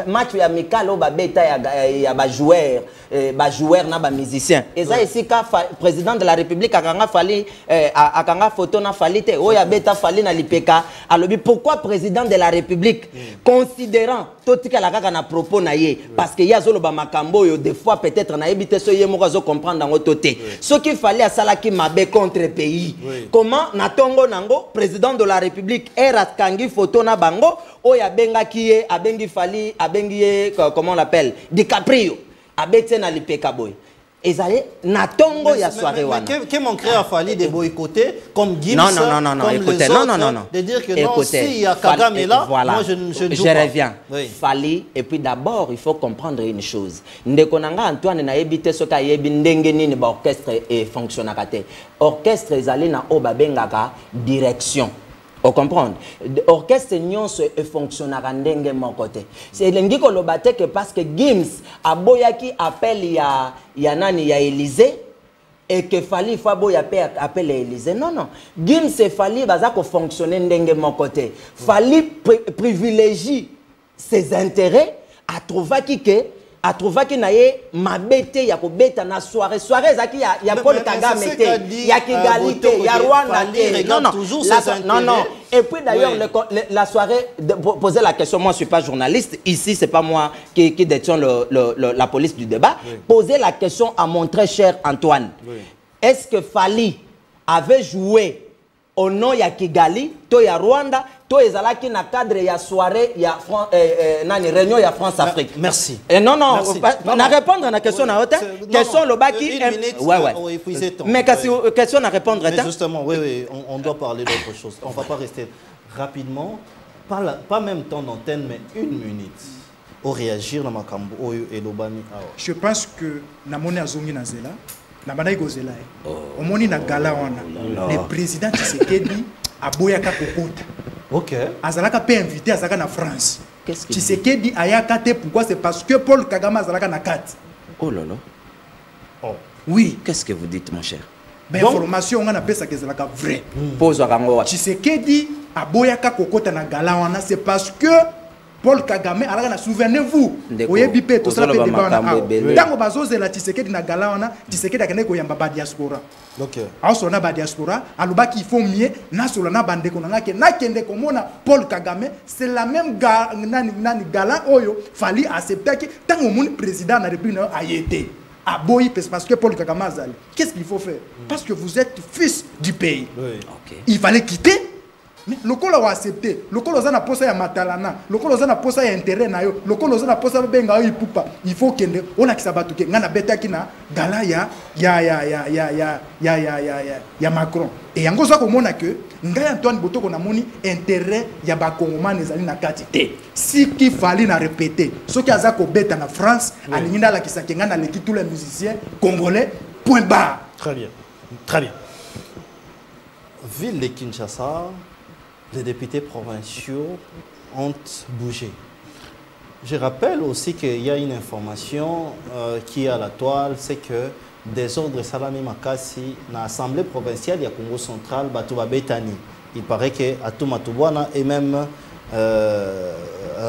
match amical au babeta ya ba joueur na ba musicien. Eza ici ka président de la République akanga Fali akanga photo na Fali te. O ya beta Fali na lipeka. Alobi pourquoi président de la République considérant totika la kaka na propos na ye parce que ya zolo ba makambo yo des fois peut-être na ebité so ye moko zo comprendre ngo toté ce qu'il fallait à salaki mabe contre pays comment na tongo nango président de la République era kangi photo na bango o ya benga kiye abengi Fali abengi ye comment on l'appelle DiCaprio abete na lipeka boy. Ezale na tongo ya soirée wana. Que manquerait à Fali de boycotter comme Gims, non, écoutez, non, de dire que non, si y a Kagame là, voilà. moi je ne joue pas. Je reviens. Oui. Fali, et puis d'abord, il faut comprendre une chose. Ndekonanga Antoine na ebité soka yebi ndenge nini ba orchestre et fonctionnera te. Orchestre ezali na obabengaka direction. Vous comprenez? Orchestre nyonso e fonctionnera ndenge mon côté. C'est lengi ko lobate que parce que Gims aboyaki appel ya nani ya Élysée et que Fali Fabo ya appel Élysée. Non. Gims et Fali baza ko fonctionner ndenge mon côté. Fali privilégie ses intérêts à trouver qui na ye mabete ya kobeta na soirée zaki ya Paul Kagame te ya Kigali te ya Rwanda te non et puis d'ailleurs la soirée poser la question, moi je suis pas journaliste ici, c'est pas moi qui détient la police du débat, poser la question à mon très cher Antoine, est-ce que Fali avait joué au nom ya Kigali to ya Rwanda to ezalaki na cadre ya soirée ya réunion ya France-Afrique? Merci. Et non, na répondre à la question na hauteur. Question lobaki. Mais question à répondre. Mais justement, oui, on doit parler d'autre chose. On va pas rester rapidement, pas même temps d'antenne, mais 1 minute. Au réagir dans makambo oyo et lobani. Je pense que na moni azongi na zela. Na bana igozela au moni na gala wana le président Tshisekedi aboyaka kokota. OK. Azalaka pe invité azalaka na France. Qu'est-ce que Tshisekedi ayaka te? Pourquoi? C'est parce que Paul Kagame azalaka na kati. Oh là là. Oh. Oui. Qu'est-ce que vous dites mon cher? Ben information on a pesa que azalaka vrai. Pose rango. Tshisekedi aboyaka kokota na gala wana, c'est parce que Paul Kagame alaka, souvenez-vous, oyebi pe to sala pe débat na tango bazozela Tshisekedi na gala wana, Tshisekedi akende ko yamba ba diaspora. OK. Alors na ba diaspora, alobaki il faut mieux na solo na bandeko na kende komona Paul Kagame, c'est la même nani gala oyo fali accepter que tango mon président na République a été aboyi parce que Paul Kagame azali. Qu'est-ce qu'il faut faire? Parce que vous êtes fils du pays. Oui. OK. Il fallait quitter. Mais le col a accepté, le col a posé à matalana, le col a posé à intérêt nayo, le col a posé à benga ipupa. Il faut que on a qui s'abattu que ngana beta kina gala ya Macron. Et yango za ko mona que ngai Antoine Boto ko na moni intérêt ya ba Congolais ezali na kati te. Si qui fallait na répéter, ce qui a za ko beta na France, alinda la kisaka ngana leki tous les musiciens congolais point barre. Très bien. Très bien. Ville de Kinshasa, les députés provinciaux ont bougé. Je rappelle aussi qu'il y a une information qui est à la toile, c'est que des ordres Salami Makasi, dans l'Assemblée provinciale, il y a Congo central, Batouba Betani. Il paraît que Atouma Toubouana est même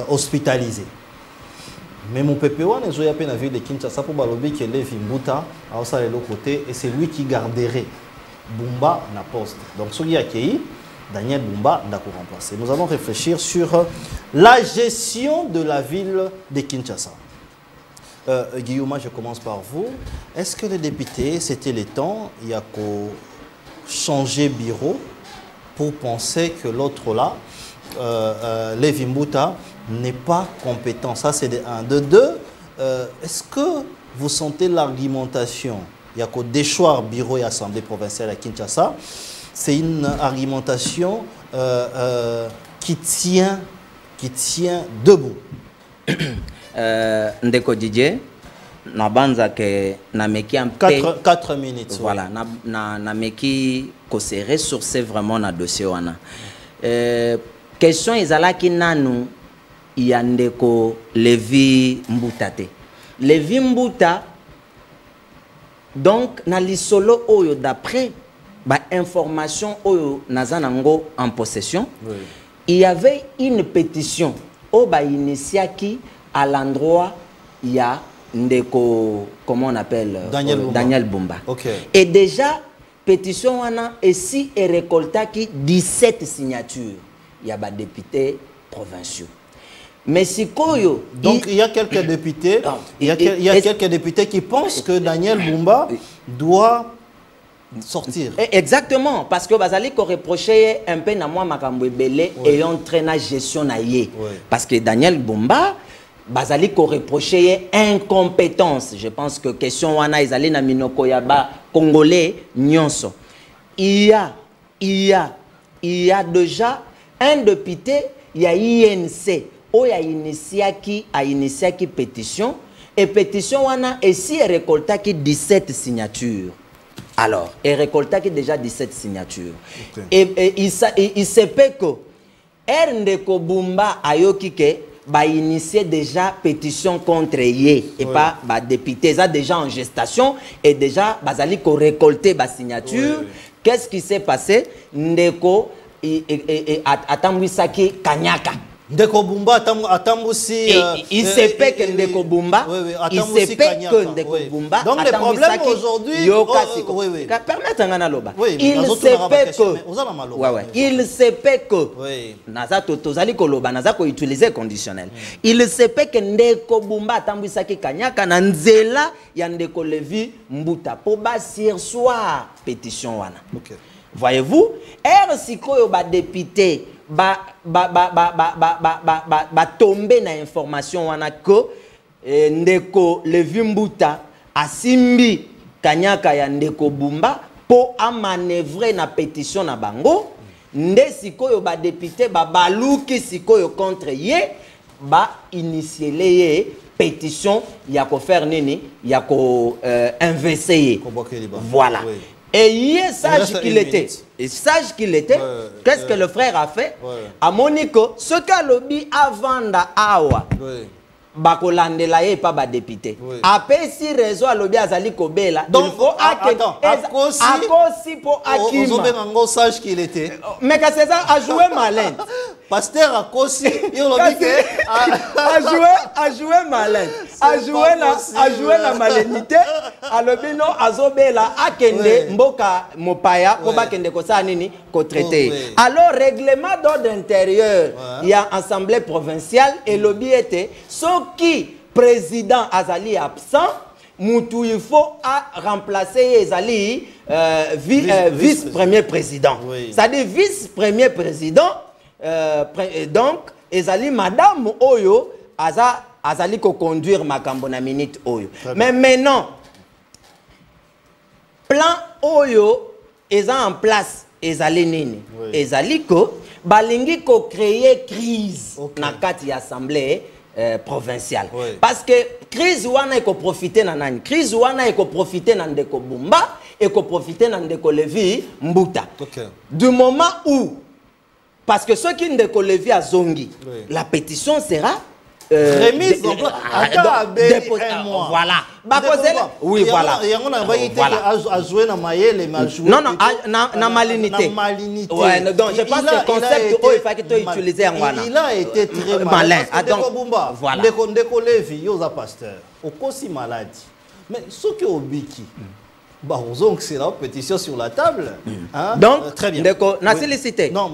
hospitalisé. Mais mon PPO n'est pas dans la ville de Kinshasa pour balobi qui est Lévi Mbouta, à l'autre côté, et c'est lui qui garderait Bumba na poste. Donc, ce qui a accueilli, Daniel Bumba n'a pas remplacé. Nous allons réfléchir sur la gestion de la ville de Kinshasa. Guillaume, je commence par vous. Est-ce que les députés, c'était le temps, il y a qu'à changer bureau pour penser que l'autre là Lévi Mbuta n'est pas compétent. Ça, c'est de 1. De 2, est-ce que vous sentez l'argumentation? Il y a qu'au déchoir bureau et assemblée provinciale à Kinshasa. C'est une argumentation qui tient debout. Ndeko Didier, na banza ke na meki un peu 4 minutes. Voilà, na meki ko se ressourcer vraiment na dossier wana. Question ezalaki nanu ya ndeko Lévi Mbuta te. Lévi Mbuta donc na lisolo oyo d'après ba information oyo nazanango en possession, oui. Il y avait une pétition au ba initiaki à l'endroit il y a ndeko, comment on appelle, Daniel Bumba. Okay. Et déjà pétition wana ici est récolta qui 17 signatures. Il y a des députés provinciaux. Mais si Koyo, donc il y a quelques députés, il y a quelques députés qui pensent que Daniel Bumba doit sortir. Exactement, parce que Bazali ko reproché un peu na moi makambo belé et entraîna gestion na yé. Parce que Daniel Bumba Bazali ko reproché incompétence. Je pense que question wana izali na minoko yaba congolais nyonso. Il y a déjà un député, il y a INC où il y a initiaki pétition et pétition wana et si elle récolta qui 17 signatures. Alors, elle récolta qui déjà 17 signatures. Okay. Et il se peut que Ndeko Bumba ayoki ke ba initié déjà pétition contre Yé et pas ba député ça déjà en gestation et déjà bazali ko récolter ba signature. Qu'est-ce qui s'est passé? Ndeko atambwisaki Kanyaka. Ndeko Bumba atambusi il se peut que Ndeko Bumba il se peut que Ndeko Bumba donc le problème aujourd'hui permettez-moi loba il se peut que il se peut que naza tozali koloba naza ko utiliser conditionnel il se peut que Ndeko Bumba atambwisaki Kanyaka na nzela ya Ndeko Lévi Mbuta po ba sur soir pétition wana. Voyez-vous, sikoyo ba député ba tomber na information wana ko Ndeko Lévi Mbuta asimbi Kanyaka ya Ndeko Bumba po a manœuvrer na pétition na bango nde sikoyo ba député ba baluki sikoyo contre ye ba initier les pétition ya ko faire nini ya ko investir voilà. Et il est sage qu'il était. Et sage qu'il était, qu'est-ce que le frère a fait? À Monico, ce qu'a lobby avant d'Awa, Bakolande la ye pas ba député. Après si réseau a lobby azali kobela. Donc faut akosi pour Akima. On sage qu'il était. Mais que César a joué malin. Pasteur akosi, il lobby a joué malin. A joué la malénité. A lobby non azobela akende mboka mopaya ko bakende ko sa nini ko traité. Alors règlement d'ordre intérieur, il y a assemblée provinciale et lobby était qui président Azali absent, Moutou il faut remplacer Azali vice-premier président. C'est-à-dire vice-premier président, donc Azali madame Oyo, Azali ko conduire makambo na minute Oyo. Mais maintenant, plan Oyo est en place, Azali nini. Azali ko balingi ko créer crise na kati assemblée provincial. Parce que crise wana eko profiter na nani? Crise wana eko profiter na Ndeko Bumba, eko profiter na Ndeko Lévi Mbuta. Du moment où, parce que ceux qui Ndeko Lévi a zongi, la pétition sera remise en place. Voilà. Oui, voilà. Non, non, na malinité. Ouais, donc je pense que le concept il faut que tu utilises en wana. Il a été très malin. Voilà. Ndeko Lévi, yoza pasteur. Okosi maladie. Mais ce qui est obiki. Bah, c'est la pétition sur la table. Hein? Donc, très bien. Na félicité. Non,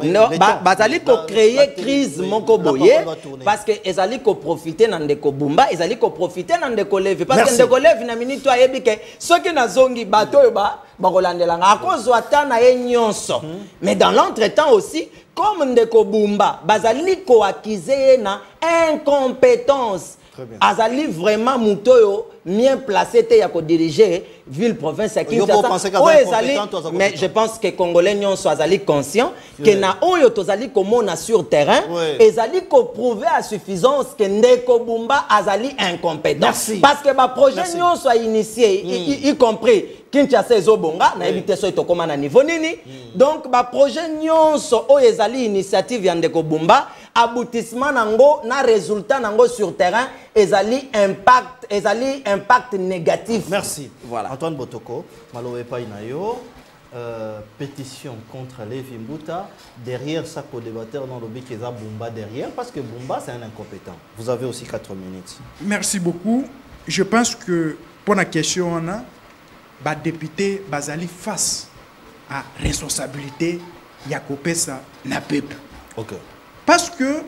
bazali ko créer crise moko boye parce que ezali ko profiter na Ndeko Bumba, ezali ko profiter na Ndeko Lévi parce que Ndeko Lévi na minute ayebi ke ceux qui na zongi bato ba bakolandelanga akozwa ta na ye nyonso. Mais dans l'entretemps aussi, comme Ndeko Bumba, bazali ko accuser na incompétence. Azali vraiment Moutoyo bien placé te ya ko diriger ville province ya Kinshasa. Mais je pense que Congolais nyons sont azali conscient que na oyo tozali komona sur terrain ezali ko prouver à suffisance que Ndeko Bumba azali incompétent. Parce que ba projet nyons soit initié y compris Kinshasa ezobonga na éviter so tokoma na niveau nini. Donc ba projet nyons oyo ezali initiative ya Ndeko Bumba aboutissement nango na résultat nango sur terrain ezali impact négatif. Merci. Voilà. Antoine Botoko, Malowe Painayo, pétition contre Lévi Mbuta. Derrière ça, co-débatteur dans le but qu'ils ont Bumba derrière, parce que Bumba c'est un incompétent. Vous avez aussi 4 minutes. Merci beaucoup. Je pense que pour la question, on a bah, député Bazali face à responsabilité Yakopesa na peuple. Ok. Parce que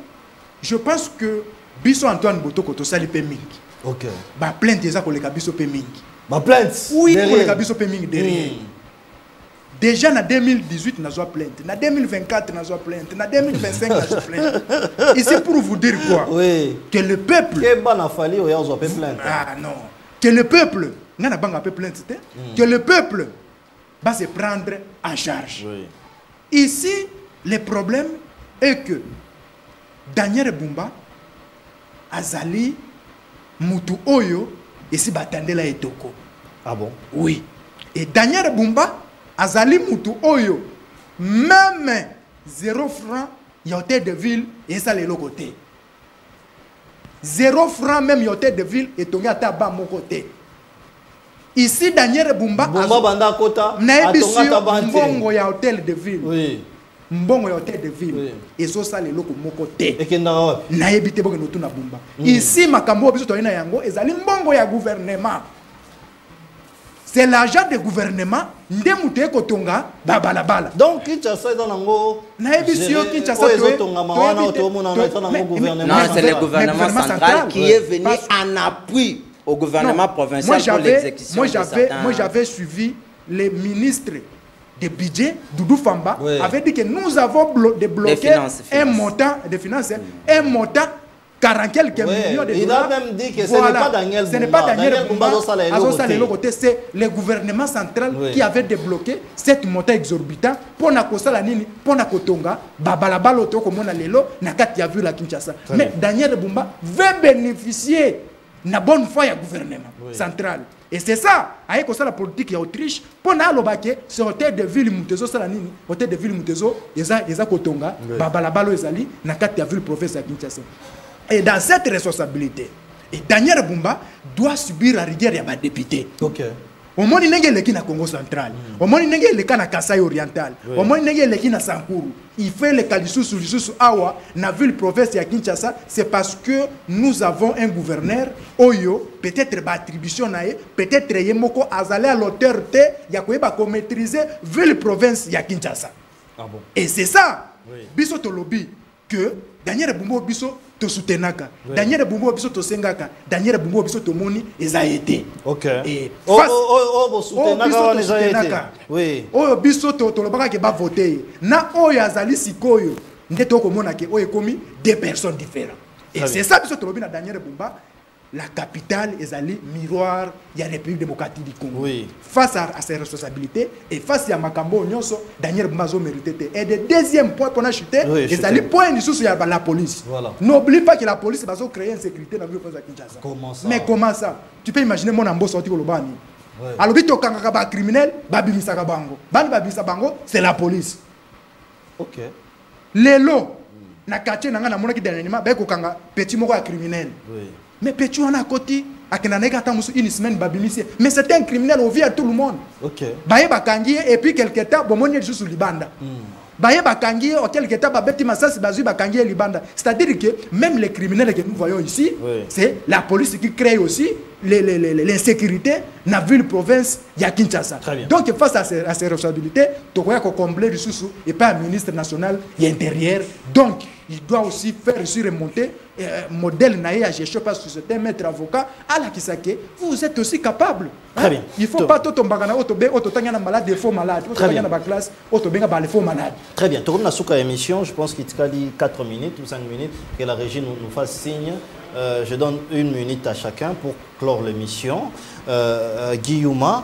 je pense que Biso Antoine Botoko to sali pe mingi. Ok. Ba plainte eza ko leka biso pe mingi. Ba plainte. Oui, ko leka biso pe mingi derrière. Déjà en 2018 n'a plainte, en 2024 n'a plainte, en 2025 n'a plainte. Ici pour vous dire quoi? Oui. Que le peuple. Que ban a fallu ou yazo pe plainte. Ah non. Que le peuple n'a pas pe plainte. Que le peuple va se prendre en charge. Oui. Ici le problème est que Daniel Bumba azali mutu oyo ici batandela etoko. Ah bon? Oui. Et Daniel Bumba azali mutu oyo même 0 franc y hôtel de ville et ça les côté. 0 franc même y hôtel de ville et tonga ta ba mon côté. Ici Daniel Bumba banda kota atonga ta mbongo ya hôtel de ville. Oui. Mbongo ya hôtel de ville et so ça les loko moko te ekenda wapi na ebité boke notu na Bumba ici makambo biso toyina yango ezali mbongo ya gouvernement, c'est l'argent de gouvernement nde muté kotonga babalabala. Donc Kinshasa dans nango na ebisio Kinshasa totonga mawana otomona na tona nango gouvernement. Non, c'est le gouvernement central qui est venu en appui au gouvernement provincial pour l'exécution. Moi j'avais suivi les ministres de budget, Doudou Famba, avait dit que nous avons débloqué un montant de finances, un montant 40 quelques millions de dollars. Il a même dit que ce n'est pas Daniel Bumba. Ce n'est pas Daniel Bumba, c'est le gouvernement central qui avait débloqué cet montant exorbitant pour na kosala nini, pour na kotonga, babalabalo to komona lelo na kati ya vu la Kinshasa. Mais Daniel Bumba veut bénéficier na bonne foi du gouvernement central. Et c'est ça, avec la politique ya Autriche, pour n'alobake, c'est hôtel de ville Moutezo Salanini, hôtel de ville Moutezo, Eza Kotonga, Babalabalo Ezali, Nakati ya ville province à Kinshasa. Et dans cette responsabilité, et Daniel Bumba doit subir la rigueur de ma député. Ok. Au moins il y a Congo central, au moins il y a na Kasai oriental, au moins il y a na Sankuru. Il fait le Kalisusu Awa na ville province ya Kinshasa, c'est parce que nous avons un gouverneur Oyo, peut-être ba attribution nae, peut-être yemoko azalé à l'auteur te ya koyeba ko maîtriser ville province ya Kinshasa. Ah bon. Et c'est ça. Biso to lobby que Daniel Bumba biso to soutenaka, Daniel Bumba biso to sengaka, Daniel Bumba biso to moni ezayete. OK. Et bo soutenaka wana ezayete. Oui. Oyo biso to lobaka ke ba voter. Na oyo azali sikoyo nde to komona ke oyo komi deux personnes différentes. Et c'est ça biso to lobby na Daniel Bumba. La capitale est allée miroir, il y a la République démocratique du Congo. Oui. Face à ses responsabilités et face à Makambo Nyonso, Daniel Bumba mérité. Et le deuxième point qu'on a chuté, c'est allé point du sous la police. Voilà. N'oublie pas que la police va créer une sécurité dans le ville de Kinshasa. Comment ça? Mais comment ça? Tu peux imaginer mon ambo sorti au Lobani. Alors vite au Kangaba criminel, Babimisa Bango. Babimisa Bango, c'est la police. OK. Les lots, na quartier na mona ki dernièrement, ba ko kanga petit moko criminel. Oui. Mais petit on a côté une semaine babimisi, mais c'est un criminel au vie à tout le monde. OK. Baye bakangi et puis quelque temps bomoni juste libanda. Baye bakangi au quelque temps babeti masasi bazu bakangi libanda. C'est-à-dire que même les criminels que nous voyons ici, c'est la police qui crée aussi l'insécurité dans la ville-province de Kinshasa. Donc, face à ces responsabilités, tu dois combler les ressources et pas un ministre national intérieur. Donc, il doit aussi faire remonter modèle naïe à gestion parce que c'est un maître avocat à la Kisake. Vous êtes aussi capable. Très bien. Il ne faut pas tout tomber dans malade, des faux malades. Très bien. Très bien. Tout le monde émission, je pense qu'il te dit 4 minutes ou 5 minutes que la régie nous fasse signe. Je donne 1 minute à chacun pour clore l'émission. Guillaume,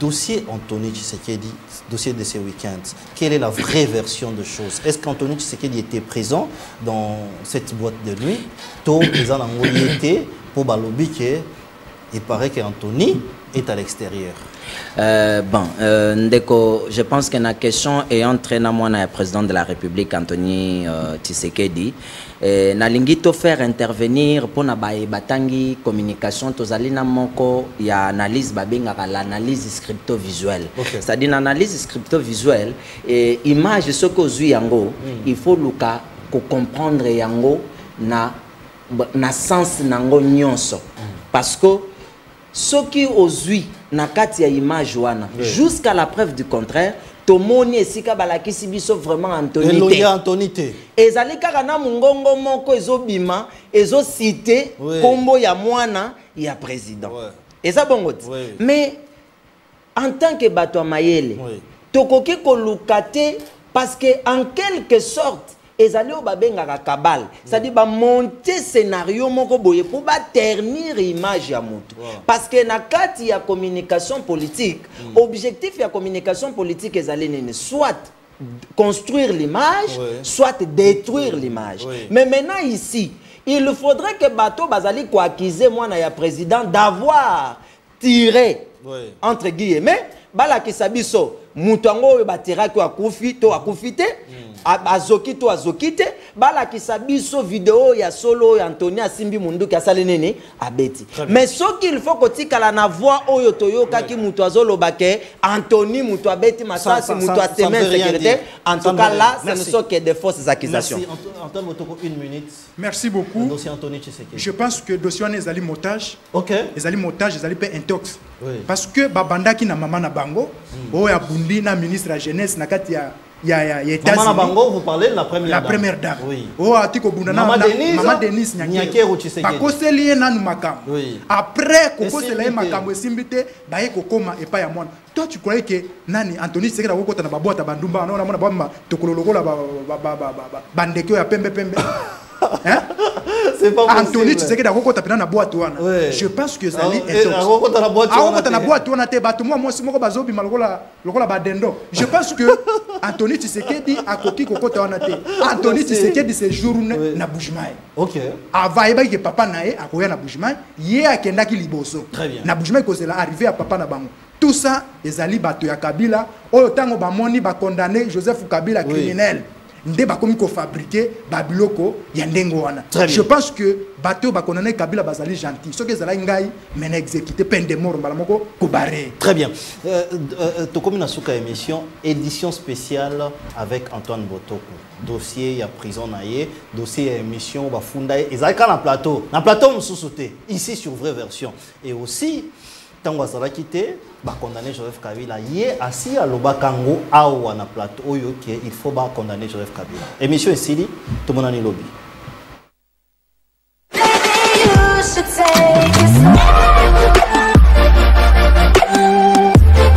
dossier Anthony Tshisekedi, dossier de ce week-end, quelle est la vraie version de choses? Est-ce qu'Anthony Tshisekedi était présent dans cette boîte de nuit? Tout les gens ont été pour balobi que il paraît qu'Anthony est à l'extérieur. Ndeko, je pense que la question est entrée dans le président de la République, Anthony Tshisekedi. Nalingi to faire intervenir pour na batangi communication tozalina moko ya analyse babinga l'analyse scripto-visuelle. C'est-à-dire l'analyse scripto-visuelle et image ce que zui yango, il faut luka ko comprendre yango na sens nango nyonso parce que ce qui ozui na kati ya image wana jusqu'à la preuve du contraire tomoni esika balakisi biso vraiment Anthony te ezali kaka na mungongo moko ezobima ezocité kombo ya mwana ya président eza bongo mais en tant que bato mayele tokoki koluka te parce que en quelque sorte ezali o babengaka kabal c'est-à-dire ba monter scénario moko boye pour ba ternir image ya mutu parce que na kati ya communication politique objectif ya communication politique ezali nini soit construire l'image soit détruire l'image mais maintenant ici il faudrait que bato bazali ko accuser mwana ya président d'avoir tiré entre guillemets bala kisabiso mutu ngo batira ko akufi to akufite azoki to azokite bala kisabiso vidéo ya solo ya Anthony asimbi mundu ki asali nene abeti mais ce qu'il faut kotikala na voix oyo toyoka ki mutu azolobake Anthony mutu abeti masasi mutu ateme sécurité en tout cas là ce ne sont que des fausses accusations. Merci Antoine Motoko 1 minute. Merci beaucoup. Le dossier Anthony Tshisekedi. Je pense que dossier on est allé montage. OK. Les allés montage, les allés pas intox. Parce que babanda ki na mama na bango oya bundi na ministre de la jeunesse na kati ya Maman Bango, vous parlez de la première dame. La première dame. Oui. Oh, Atiko Bundana, Maman Denise Nyakero Tshisekedi. Bakoseli nanu makam. Oui. Après kokosela makam esimbite baye kokoma epa ya mwana. Toi tu croyais que nani Anthony Tshisekedi akokota na babota bandumba na mona bamba tokololokola bandekyo ya pembe pembe. Hein? C'est pas possible. Anthony Tshisekedi akokota pena na boîte wana. Je pense que Zali est akokota na boîte wana. Akokota na boîte wana te bato moi moko bazobi lokola badendo. Je pense que Anthony Tshisekedi akoki kokota wana te. Anthony Tshisekedi ce journée na Bujimayi. OK. Ava eba ke papa na ye akoya na Bujimayi, ye akendaki liboso. Très bien. Na Bujimayi ko c'est là arrivé à papa na bango. Tout ça ezali bato ya Kabila, oyo tango ba moni ba condamné Joseph Kabila criminel. Nde bakomi ko fabriquer babiloko ya ndengo wana. Je pense que bato ba condamné Kabila bazali gentil. Ce que ezala ngai mena exécuter peine de mort mbala moko ko barrer. Très bien. Tokomi na suka émission édition spéciale avec Antoine Botoko. Dossier ya prison naie, dossier ya émission ba funda ezalika na plateau. Na plateau msusute ici sur vraie version et aussi tango azala quitté ba condamner Joseph Kabila yé assis à lobakango awa na plateau oyo ke il faut ba condamner Joseph Kabila. Émission ici tout le monde en lobby.